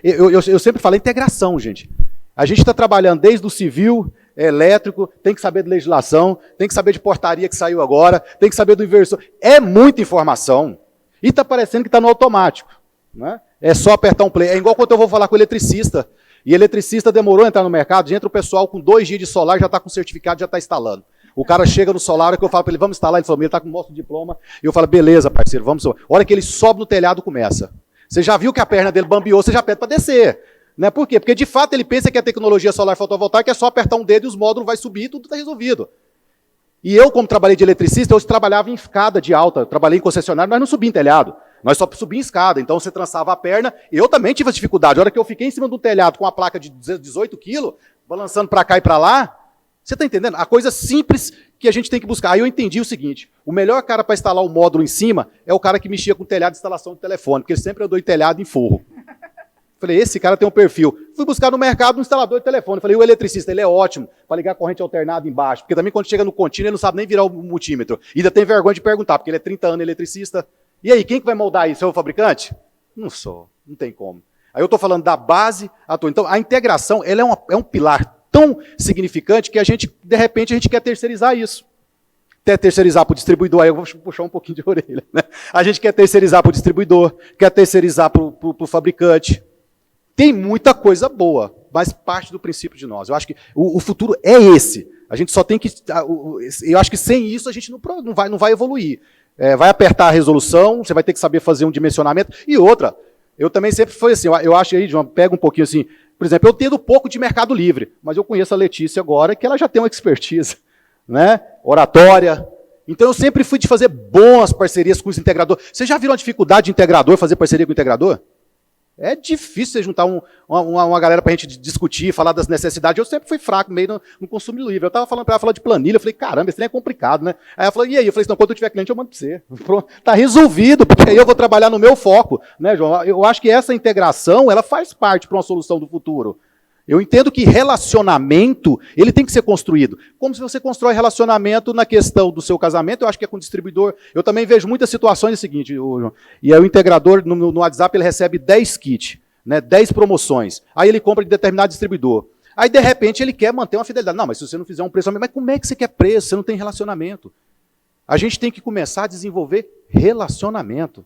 eu sempre falo integração, gente. A gente está trabalhando desde o civil, elétrico, tem que saber de legislação, tem que saber de portaria que saiu agora, tem que saber do inversor. É muita informação. E está parecendo que está no automático. Né? É só apertar um play. É igual quando eu vou falar com o eletricista. E eletricista demorou a entrar no mercado, entra o pessoal com 2 dias de solar, já está com certificado, já está instalando. O cara chega no solar, que eu falo para ele, vamos instalar, ele falou, ele está com mostra de diploma. E eu falo, beleza, parceiro, vamos. A hora que ele sobe no telhado, começa. Você já viu que a perna dele bambeou, você já pede para descer. Né? Por quê? Porque de fato ele pensa que a tecnologia solar fotovoltaica é só apertar um dedo e os módulos vai subir e tudo está resolvido. E eu, como trabalhei de eletricista, eu trabalhava em escada de alta, eu trabalhei em concessionário, mas não subia em telhado. Nós só subia em escada, então você trançava a perna. Eu também tive essa dificuldade. A hora que eu fiquei em cima do telhado com uma placa de 18 quilos, balançando para cá e para lá, você está entendendo? A coisa simples que a gente tem que buscar. Aí eu entendi o seguinte, o melhor cara para instalar o módulo em cima é o cara que mexia com o telhado de instalação de telefone, porque ele sempre andou em telhado em forro. Falei, esse cara tem um perfil. Fui buscar no mercado um instalador de telefone. Falei, o eletricista, ele é ótimo para ligar a corrente alternada embaixo, porque também quando chega no contínuo ele não sabe nem virar o multímetro. E ainda tem vergonha de perguntar, porque ele é 30 anos eletricista. E aí, quem que vai moldar isso? É o fabricante? Não sou, não tem como. Aí eu estou falando da base à toa. Então, a integração ela é um pilar tão significante que a gente, de repente, a gente quer terceirizar isso. Quer terceirizar para o distribuidor, aí eu vou puxar um pouquinho de orelha. Né? A gente quer terceirizar para o distribuidor, quer terceirizar para o fabricante. Tem muita coisa boa, mas parte do princípio de nós. Eu acho que o futuro é esse. A gente só tem que... Eu acho que sem isso a gente não vai evoluir. Vai apertar a resolução, você vai ter que saber fazer um dimensionamento. E outra, eu também sempre fui assim, eu acho aí, João, pega um pouquinho assim, por exemplo, eu entendo pouco de Mercado Livre, mas eu conheço a Letícia agora, que ela já tem uma expertise, né? Oratória. Então eu sempre fui de fazer boas parcerias com os integradores. Você já viram a dificuldade de integrador fazer parceria com o integrador? É difícil você juntar uma galera para a gente discutir, falar das necessidades. Eu sempre fui fraco meio no consumo livre. Eu estava falando para ela falar de planilha, eu falei, caramba, esse trem é complicado, né? Aí ela falou, e aí? Eu falei, não, quando eu tiver cliente eu mando para você. Pronto, está resolvido, porque aí eu vou trabalhar no meu foco. Né, João? Eu acho que essa integração, ela faz parte para uma solução do futuro. Eu entendo que relacionamento, ele tem que ser construído. Como se você constrói relacionamento na questão do seu casamento, eu acho que é com o distribuidor. Eu também vejo muitas situações o seguinte, João, e aí o integrador no WhatsApp ele recebe 10 kits, né, 10 promoções. Aí ele compra de determinado distribuidor. Aí, de repente, ele quer manter uma fidelidade. Não, mas se você não fizer um preço... Mas como é que você quer preço? Você não tem relacionamento. A gente tem que começar a desenvolver relacionamento.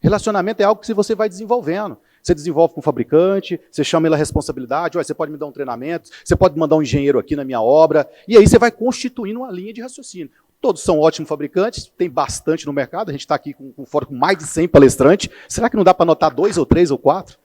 Relacionamento é algo que você vai desenvolvendo. Você desenvolve com o fabricante, você chama ele a responsabilidade, olha, você pode me dar um treinamento, você pode mandar um engenheiro aqui na minha obra, e aí você vai constituindo uma linha de raciocínio. Todos são ótimos fabricantes, tem bastante no mercado, a gente está aqui com mais de 100 palestrantes. Será que não dá para anotar 2 ou 3 ou 4?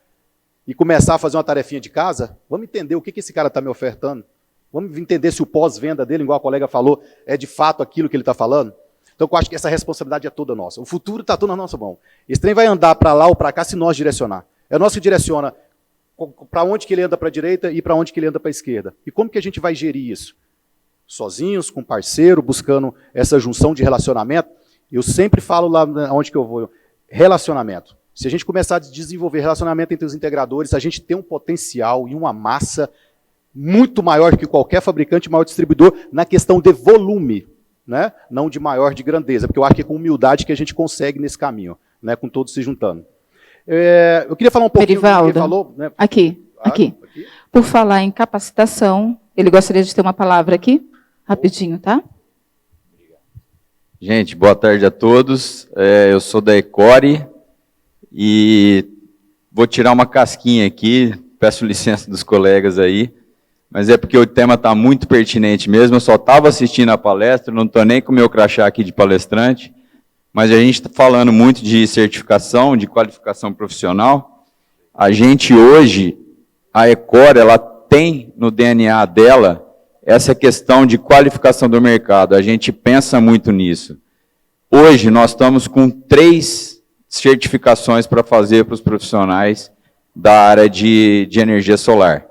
E começar a fazer uma tarefinha de casa? Vamos entender o que esse cara está me ofertando. Vamos entender se o pós-venda dele, igual a colega falou, é de fato aquilo que ele está falando. Então eu acho que essa responsabilidade é toda nossa. O futuro está tudo na nossa mão. Esse trem vai andar para lá ou para cá se nós direcionar. É nós que direciona para onde que ele anda para a direita e para onde que ele anda para a esquerda. E como que a gente vai gerir isso? Sozinhos, com parceiro, buscando essa junção de relacionamento. Eu sempre falo lá onde que eu vou, relacionamento. Se a gente começar a desenvolver relacionamento entre os integradores, a gente tem um potencial e uma massa muito maior que qualquer fabricante, maior distribuidor, na questão de volume, né? Não de maior de grandeza, porque eu acho que é com humildade que a gente consegue nesse caminho, né? Com todos se juntando. Eu queria falar um pouquinho do que ele falou. Né? Aqui. Por falar em capacitação, ele gostaria de ter uma palavra aqui, rapidinho, tá? Gente, boa tarde a todos. Eu sou da Ecore e vou tirar uma casquinha aqui, peço licença dos colegas aí, mas é porque o tema está muito pertinente mesmo. Eu só estava assistindo a palestra, não estou nem com o meu crachá aqui de palestrante, mas a gente está falando muito de certificação, de qualificação profissional. A gente hoje, a Ecori, ela tem no DNA dela essa questão de qualificação do mercado. A gente pensa muito nisso. Hoje nós estamos com 3 certificações para fazer para os profissionais da área de energia solar.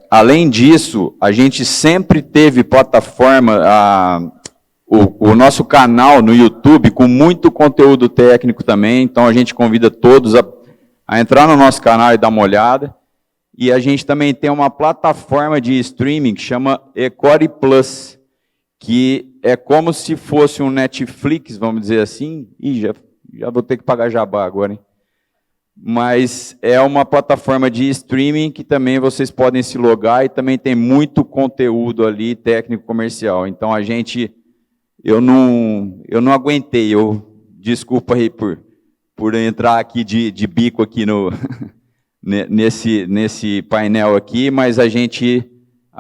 Além disso, a gente sempre teve plataforma, o nosso canal no YouTube com muito conteúdo técnico também, então a gente convida todos a entrar no nosso canal e dar uma olhada. E a gente também tem uma plataforma de streaming que chama Ecori Plus, que é como se fosse um Netflix, vamos dizer assim. Ih, já vou ter que pagar jabá agora, hein? Mas é uma plataforma de streaming que também vocês podem se logar e também tem muito conteúdo ali, técnico comercial. Então eu não aguentei, desculpa aí por entrar aqui de bico aqui nesse painel aqui, mas a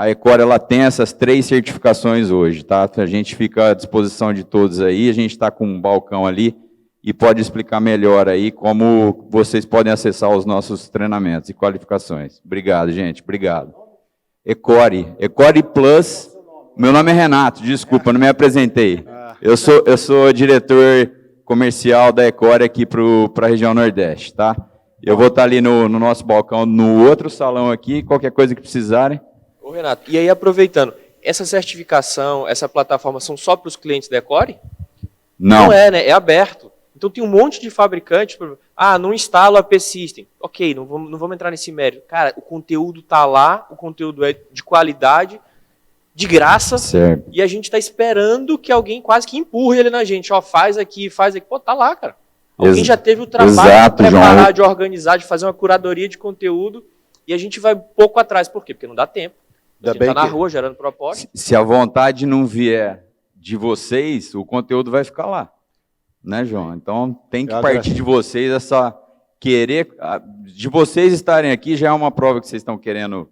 Ecori, ela tem essas 3 certificações hoje, tá? A gente fica à disposição de todos aí, a gente está com um balcão ali, e pode explicar melhor aí como vocês podem acessar os nossos treinamentos e qualificações. Obrigado, gente. Obrigado. Ecori Plus. Meu nome é Renato, desculpa, não me apresentei. Eu sou diretor comercial da Ecori aqui para a região Nordeste, tá? Eu vou estar ali no nosso balcão, no outro salão aqui, qualquer coisa que precisarem. Ô, Renato, e aí aproveitando, essa certificação, essa plataforma são só para os clientes da Ecori? Não. Não é, né? É aberto. Então tem um monte de fabricantes, não instalo a P-System. Ok, não vamos entrar nesse mérito. Cara, o conteúdo está lá, o conteúdo é de qualidade, de graça, certo. E a gente está esperando que alguém quase que empurre ele na gente. Ó, faz aqui. Pô, tá lá, cara. Alguém já teve o trabalho de preparar, João, de organizar, de fazer uma curadoria de conteúdo, e a gente vai pouco atrás. Por quê? Porque não dá tempo. A gente está na rua gerando proposta. Se a vontade não vier de vocês, o conteúdo vai ficar lá. Né, João? Então, tem que partir de vocês, de vocês estarem aqui, já é uma prova que vocês estão querendo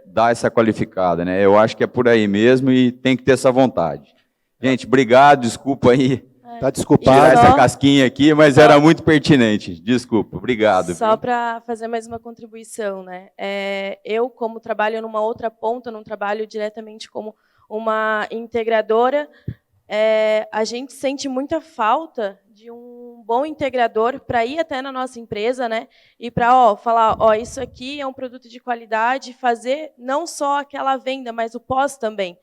dar essa qualificada, né? Eu acho que é por aí mesmo e tem que ter essa vontade. Gente, obrigado, desculpa aí. Tá desculpado. Tirar essa casquinha aqui, mas era muito pertinente. Desculpa, obrigado. Só para fazer mais uma contribuição, né? Eu, como trabalho numa outra ponta, não trabalho diretamente como uma integradora, a gente sente muita falta de um bom integrador para ir até na nossa empresa, né? E para falar, isso aqui é um produto de qualidade, fazer não só aquela venda, mas o pós também.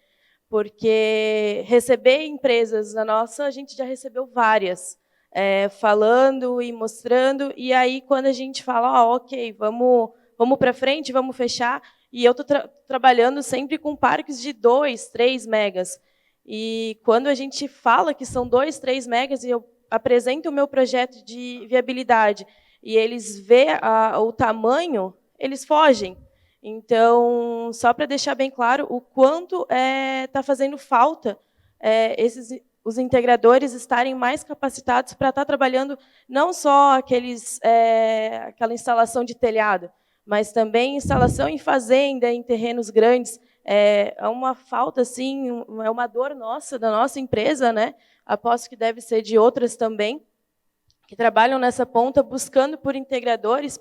Porque receber empresas na nossa, a gente já recebeu várias, falando e mostrando, e aí quando a gente fala, ok, vamos para frente, vamos fechar, e eu estou trabalhando sempre com parques de 2, 3 megas. E quando a gente fala que são 2, 3 megas, e eu apresento o meu projeto de viabilidade, e eles veem o tamanho, eles fogem. Então, só para deixar bem claro o quanto está fazendo falta os integradores estarem mais capacitados para estar trabalhando não só aquela instalação de telhado, mas também instalação em fazenda, em terrenos grandes. É uma falta, assim, é uma dor nossa, da nossa empresa, né? Aposto que deve ser de outras também, que trabalham nessa ponta, buscando por integradores,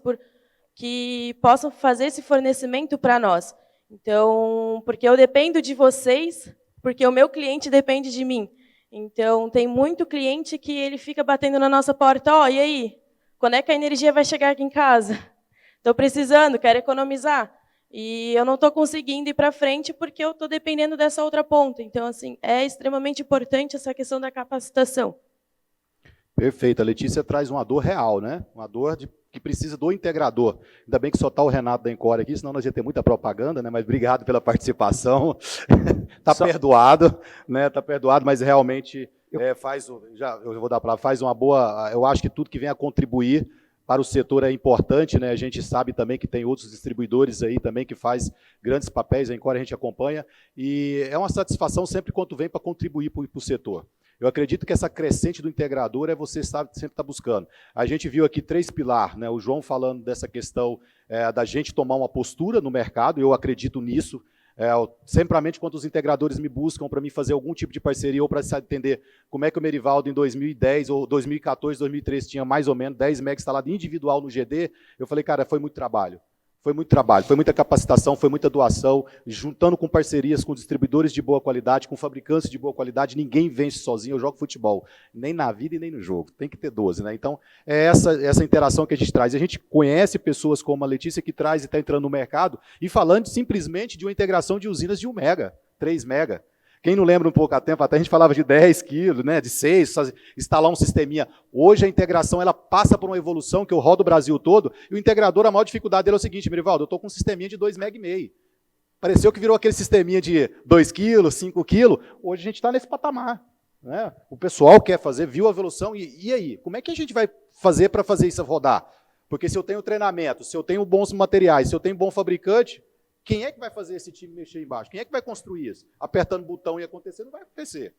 que possam fazer esse fornecimento para nós. Então, porque eu dependo de vocês, porque o meu cliente depende de mim. Então, tem muito cliente que ele fica batendo na nossa porta, e aí? Quando é que a energia vai chegar aqui em casa? Estou precisando, quero economizar. E eu não estou conseguindo ir para frente porque eu estou dependendo dessa outra ponta. Então, assim, é extremamente importante essa questão da capacitação. Perfeito. A Letícia traz uma dor real, né? Uma dor que precisa do integrador. Ainda bem que só está o Renato da Ecori aqui, senão nós ia ter muita propaganda, né? Mas obrigado pela participação. Está perdoado, né? Está perdoado, mas realmente eu vou dar a palavra, faz uma boa. Eu acho que tudo que vem a contribuir para o setor é importante, né? A gente sabe também que tem outros distribuidores aí também que faz grandes papéis, a Ecori a gente acompanha, e é uma satisfação sempre quando vem para contribuir para o setor. Eu acredito que essa crescente do integrador é você sempre estar buscando. A gente viu aqui 3 pilares, né? O João falando dessa questão da gente tomar uma postura no mercado, eu acredito nisso. Sempre quando os integradores me buscam para mim fazer algum tipo de parceria ou para se entender como é que o Merivaldo em 2010 ou 2014, 2013 tinha mais ou menos 10 MB instalado individual no GD, eu falei, cara, foi muito trabalho. Foi muito trabalho, foi muita capacitação, foi muita doação, juntando com parcerias com distribuidores de boa qualidade, com fabricantes de boa qualidade, ninguém vence sozinho, eu jogo futebol, nem na vida e nem no jogo, tem que ter 12, né? Então, é essa interação que a gente traz. A gente conhece pessoas como a Letícia que traz e está entrando no mercado e falando simplesmente de uma integração de usinas de 1 mega, 3 mega. Quem não lembra um pouco há tempo, até a gente falava de 10 quilos, né, de 6, instalar um sisteminha. Hoje a integração ela passa por uma evolução que eu rodo o Brasil todo, e o integrador, a maior dificuldade dele é o seguinte, Merivaldo, eu estou com um sisteminha de 2,5 MB. Pareceu que virou aquele sisteminha de 2 quilos, 5 quilos. Hoje a gente está nesse patamar. Né? O pessoal quer fazer, viu a evolução, e aí? Como é que a gente vai fazer para fazer isso rodar? Porque se eu tenho treinamento, se eu tenho bons materiais, se eu tenho bom fabricante, quem é que vai fazer esse time mexer embaixo? Quem é que vai construir isso? Apertando o botão e acontecer, não vai acontecer.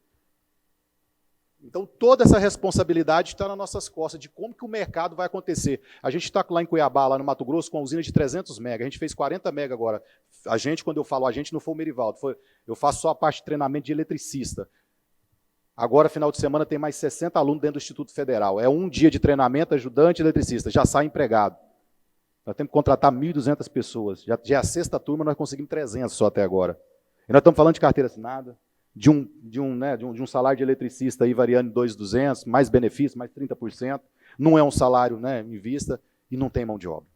Então, toda essa responsabilidade está nas nossas costas, de como que o mercado vai acontecer. A gente está lá em Cuiabá, lá no Mato Grosso, com uma usina de 300 MB. A gente fez 40 MB agora. A gente, quando eu falo a gente, não foi o Merivaldo. Eu faço só a parte de treinamento de eletricista. Agora, final de semana, tem mais 60 alunos dentro do Instituto Federal. É um dia de treinamento, ajudante eletricista. Já sai empregado. Nós temos que contratar 1.200 pessoas. Já é a 6ª turma, nós conseguimos 300 só até agora. E nós estamos falando de carteira assinada, de um salário de eletricista aí variando em 2.200, mais benefícios, mais 30%. Não é um salário, né, em vista e não tem mão de obra.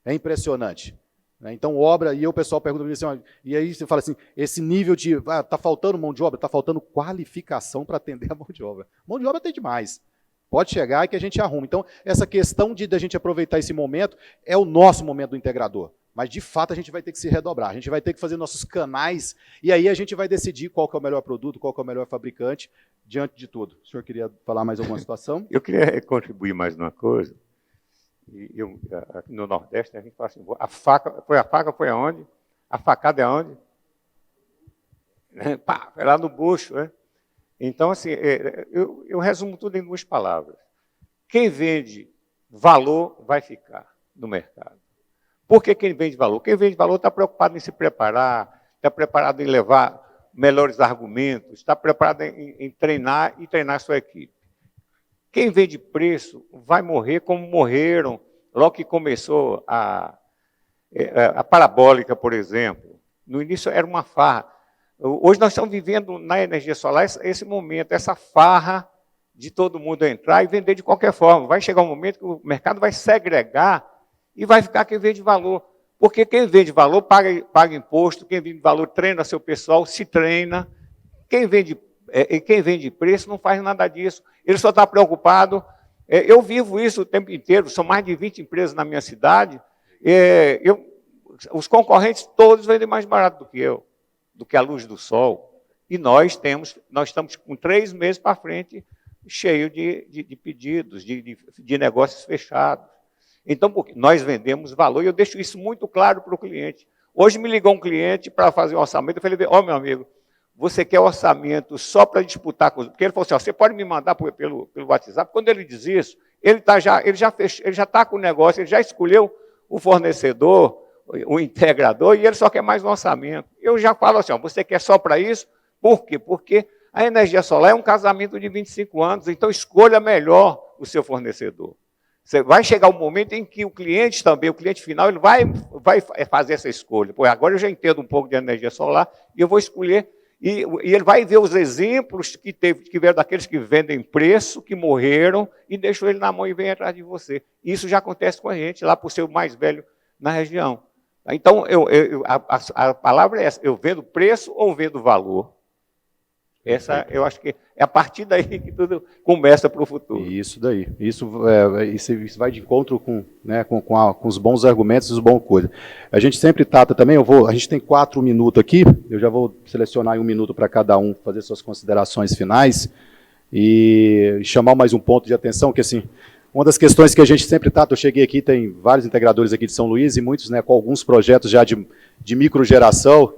É impressionante. Né? Então, obra, e aí o pessoal pergunta para mim assim, e aí você fala assim, esse nível de, está faltando mão de obra? Está faltando qualificação para atender a mão de obra. Mão de obra tem demais. Pode chegar e que a gente arruma. Então, essa questão de a gente aproveitar esse momento é o nosso momento do integrador. Mas, de fato, a gente vai ter que se redobrar. A gente vai ter que fazer nossos canais e aí a gente vai decidir qual que é o melhor produto, qual que é o melhor fabricante, diante de tudo. O senhor queria falar mais alguma situação? Eu queria contribuir mais numa coisa. Aqui no Nordeste, a gente fala assim, a faca foi aonde? A facada é aonde? Pá, é lá no bucho, né? Então, assim, eu resumo tudo em 2 palavras. Quem vende valor vai ficar no mercado. Por que quem vende valor? Quem vende valor está preocupado em se preparar, está preparado em levar melhores argumentos, está preparado em treinar e treinar a sua equipe. Quem vende preço vai morrer como morreram logo que começou a parabólica, por exemplo. No início era uma farra. Hoje nós estamos vivendo na energia solar esse momento, essa farra de todo mundo entrar e vender de qualquer forma. Vai chegar um momento que o mercado vai segregar e vai ficar quem vende valor. Porque quem vende valor paga imposto, quem vende valor treina seu pessoal, se treina. Quem vende preço não faz nada disso. Ele só está preocupado. Eu vivo isso o tempo inteiro, são mais de 20 empresas na minha cidade. Os concorrentes todos vendem mais barato do que a luz do sol. E nós estamos com 3 meses para frente, cheio de pedidos, de negócios fechados. Então, porque nós vendemos valor, e eu deixo isso muito claro para o cliente. Hoje me ligou um cliente para fazer um orçamento, eu falei, meu amigo, você quer orçamento só para disputar com os... Porque ele falou assim, você pode me mandar pelo WhatsApp? Quando ele diz isso, ele já está com o negócio, ele já escolheu o fornecedor, o integrador, e ele só quer mais um orçamento. Eu já falo assim, você quer só para isso? Por quê? Porque a energia solar é um casamento de 25 anos, então escolha melhor o seu fornecedor. Você vai chegar um momento em que o cliente também, o cliente final, ele vai fazer essa escolha. Pô, agora eu já entendo um pouco de energia solar e eu vou escolher. E ele vai ver os exemplos que vieram daqueles que vendem preço, que morreram, e deixou ele na mão e vem atrás de você. Isso já acontece com a gente, lá por ser o mais velho na região. Então, a palavra é essa, eu vendo preço ou vendo valor? Essa, eu acho que é a partir daí que tudo começa para o futuro. Isso daí. Isso vai de encontro com os bons argumentos e os bons coisas. A gente sempre trata também, a gente tem 4 minutos aqui, eu já vou selecionar 1 minuto para cada um fazer suas considerações finais e chamar mais um ponto de atenção, que assim, uma das questões que a gente sempre trata, eu cheguei aqui, tem vários integradores aqui de São Luís e muitos, né, com alguns projetos já de microgeração,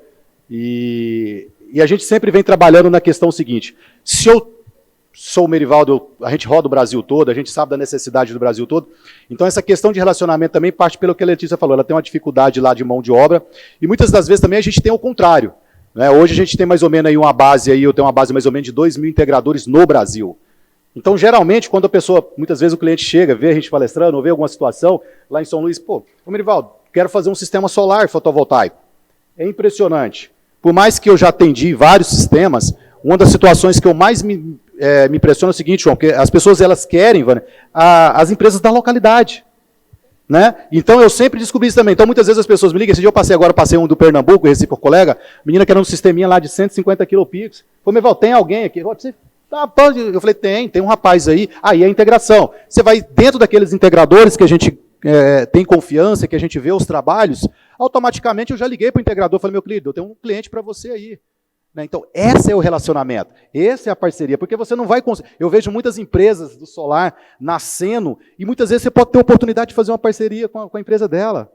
e a gente sempre vem trabalhando na questão seguinte, se eu sou o Merivaldo, a gente roda o Brasil todo, a gente sabe da necessidade do Brasil todo. Então, essa questão de relacionamento também parte pelo que a Letícia falou. Ela tem uma dificuldade lá de mão de obra. E muitas das vezes também a gente tem o contrário. Né? Hoje a gente tem mais ou menos aí uma base, eu tenho uma base mais ou menos de 2.000 integradores no Brasil. Então, geralmente, quando a pessoa, muitas vezes o cliente chega, vê a gente palestrando, ou vê alguma situação lá em São Luís, pô, ô Merivaldo, quero fazer um sistema solar fotovoltaico. É impressionante. Por mais que eu já atendi vários sistemas, uma das situações que eu mais me impressiona é o seguinte, João, que as pessoas elas querem, Vânia, as empresas da localidade. Né? Então, eu sempre descobri isso também. Então, muitas vezes as pessoas me ligam. Esse dia eu passei um do Pernambuco, Recife, por colega, menina que era um sisteminha lá de 150 kPix. Falei, Merivaldo, tem alguém aqui? Eu falei, tem um rapaz aí. Aí é a integração. Você vai dentro daqueles integradores que a gente tem confiança, que a gente vê os trabalhos, automaticamente eu já liguei para o integrador e falei, meu querido, eu tenho um cliente para você aí. Né? Então, esse é o relacionamento, essa é a parceria, porque você não vai conseguir. Eu vejo muitas empresas do solar nascendo, e muitas vezes você pode ter a oportunidade de fazer uma parceria com a empresa dela.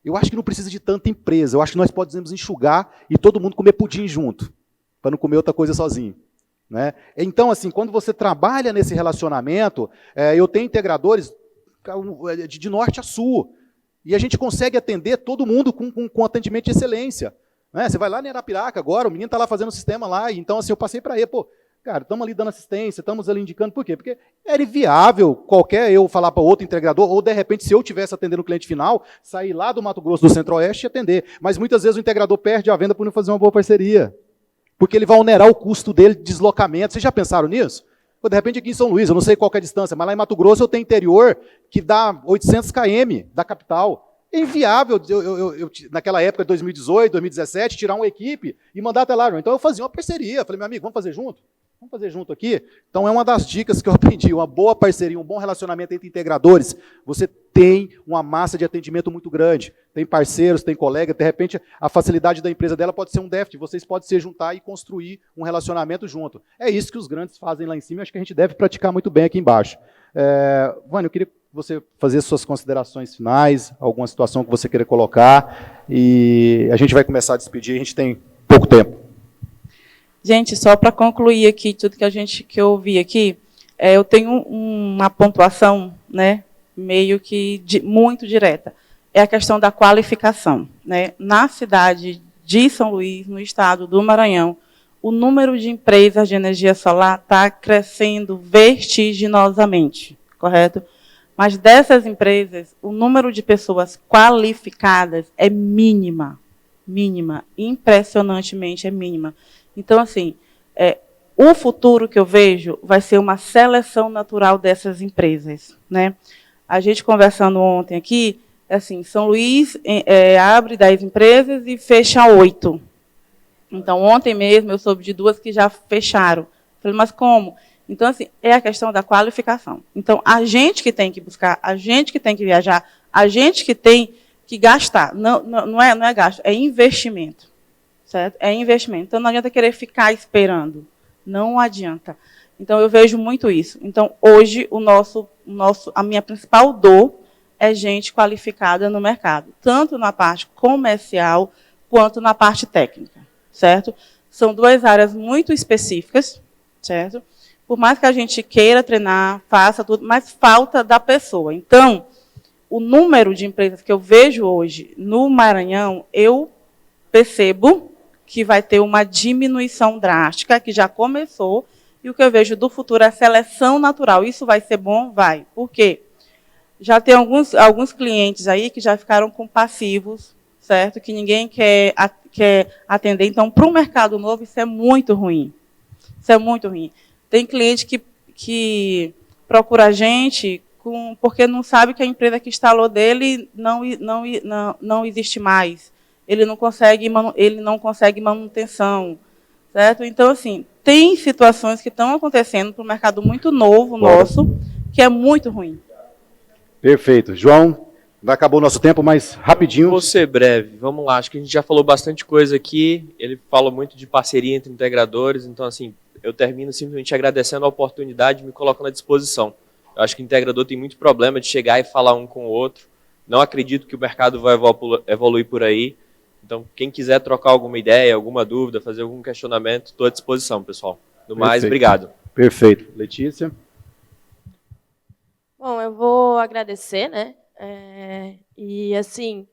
Eu acho que não precisa de tanta empresa, eu acho que nós podemos enxugar e todo mundo comer pudim junto, para não comer outra coisa sozinho. Né? Então, assim, quando você trabalha nesse relacionamento, eu tenho integradores de norte a sul, e a gente consegue atender todo mundo com atendimento de excelência. Né? Você vai lá em Arapiraca agora, o menino está lá fazendo o sistema lá, então assim, eu passei para ele, pô, cara, estamos ali dando assistência, estamos ali indicando, por quê? Porque era inviável qualquer eu falar para outro integrador, ou de repente, se eu estivesse atendendo o cliente final, sair lá do Mato Grosso do Centro-Oeste e atender. Mas muitas vezes o integrador perde a venda por não fazer uma boa parceria. Porque ele vai onerar o custo dele de deslocamento. Vocês já pensaram nisso? De repente aqui em São Luís, eu não sei qual que é a distância, mas lá em Mato Grosso eu tenho interior que dá 800 km da capital. É inviável, naquela época de 2018, 2017, tirar uma equipe e mandar até lá. Então eu fazia uma parceria. Falei, meu amigo, vamos fazer junto? Vamos fazer junto aqui? Então é uma das dicas que eu aprendi. Uma boa parceria, um bom relacionamento entre integradores. Você tem uma massa de atendimento muito grande. Tem parceiros, tem colega. De repente, a facilidade da empresa dela pode ser um déficit. Vocês podem se juntar e construir um relacionamento junto. É isso que os grandes fazem lá em cima. E acho que a gente deve praticar muito bem aqui embaixo. Vânia, eu queria você fazer suas considerações finais, alguma situação que você queira colocar. E a gente vai começar a despedir. A gente tem pouco tempo. Gente, só para concluir aqui tudo que eu ouvi aqui, eu tenho uma pontuação, né, meio que muito direta. É a questão da qualificação. Né? Na cidade de São Luís, no estado do Maranhão, o número de empresas de energia solar está crescendo vertiginosamente, correto? Mas dessas empresas, o número de pessoas qualificadas é mínima, impressionantemente é mínima. Então, assim, o futuro que eu vejo vai ser uma seleção natural dessas empresas. Né? A gente conversando ontem aqui, assim, São Luís abre 10 empresas e fecha 8. Então, ontem mesmo eu soube de 2 que já fecharam. Falei, mas como? Então, assim, é a questão da qualificação. Então, a gente que tem que buscar, a gente que tem que viajar, a gente que tem que gastar. Não é gasto, é investimento. Certo? É investimento. Então, não adianta querer ficar esperando. Não adianta. Então, eu vejo muito isso. Então, hoje, a minha principal dor é gente qualificada no mercado, tanto na parte comercial quanto na parte técnica. Certo? São 2 áreas muito específicas, certo? Por mais que a gente queira treinar, faça tudo, mas falta da pessoa. Então, o número de empresas que eu vejo hoje no Maranhão, eu percebo que vai ter uma diminuição drástica, que já começou, e o que eu vejo do futuro é a seleção natural. Isso vai ser bom? Vai. Por quê? Já tem alguns clientes aí que já ficaram com passivos, certo? Que ninguém quer atender. Então, para o mercado novo, isso é muito ruim. Isso é muito ruim. Tem cliente que procura a gente porque não sabe que a empresa que instalou dele não existe mais. Ele não consegue manutenção. Certo? Então, assim, tem situações que estão acontecendo para um mercado muito novo nosso, que é muito ruim. Perfeito. João, acabou o nosso tempo, mas rapidinho. Vou ser breve. Vamos lá. Acho que a gente já falou bastante coisa aqui. Ele falou muito de parceria entre integradores. Então, assim, eu termino simplesmente agradecendo a oportunidade e me colocando à disposição. Eu acho que o integrador tem muito problema de chegar e falar um com o outro. Não acredito que o mercado vai evoluir por aí. Então, quem quiser trocar alguma ideia, alguma dúvida, fazer algum questionamento, estou à disposição, pessoal. No mais, obrigado. Perfeito. Letícia? Bom, eu vou agradecer, né? E, assim,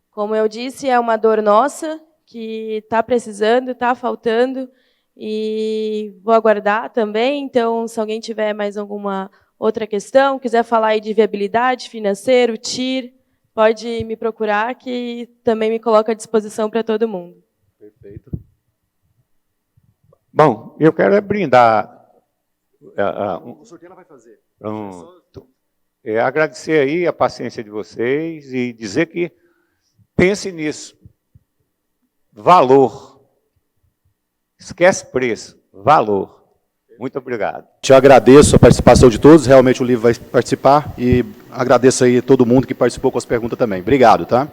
como eu disse, é uma dor nossa que está precisando, está faltando, e vou aguardar também. Então, se alguém tiver mais alguma outra questão, quiser falar aí de viabilidade financeira, TIR, pode me procurar, que também me coloco à disposição para todo mundo. Perfeito. Bom, eu quero brindar. O sorteio ela vai fazer. Agradecer aí a paciência de vocês e dizer que pense nisso. Valor. Esquece preço. Valor. Muito obrigado. Te agradeço a participação de todos. Realmente o livro vai participar. E agradeço aí a todo mundo que participou com as perguntas também. Obrigado, tá?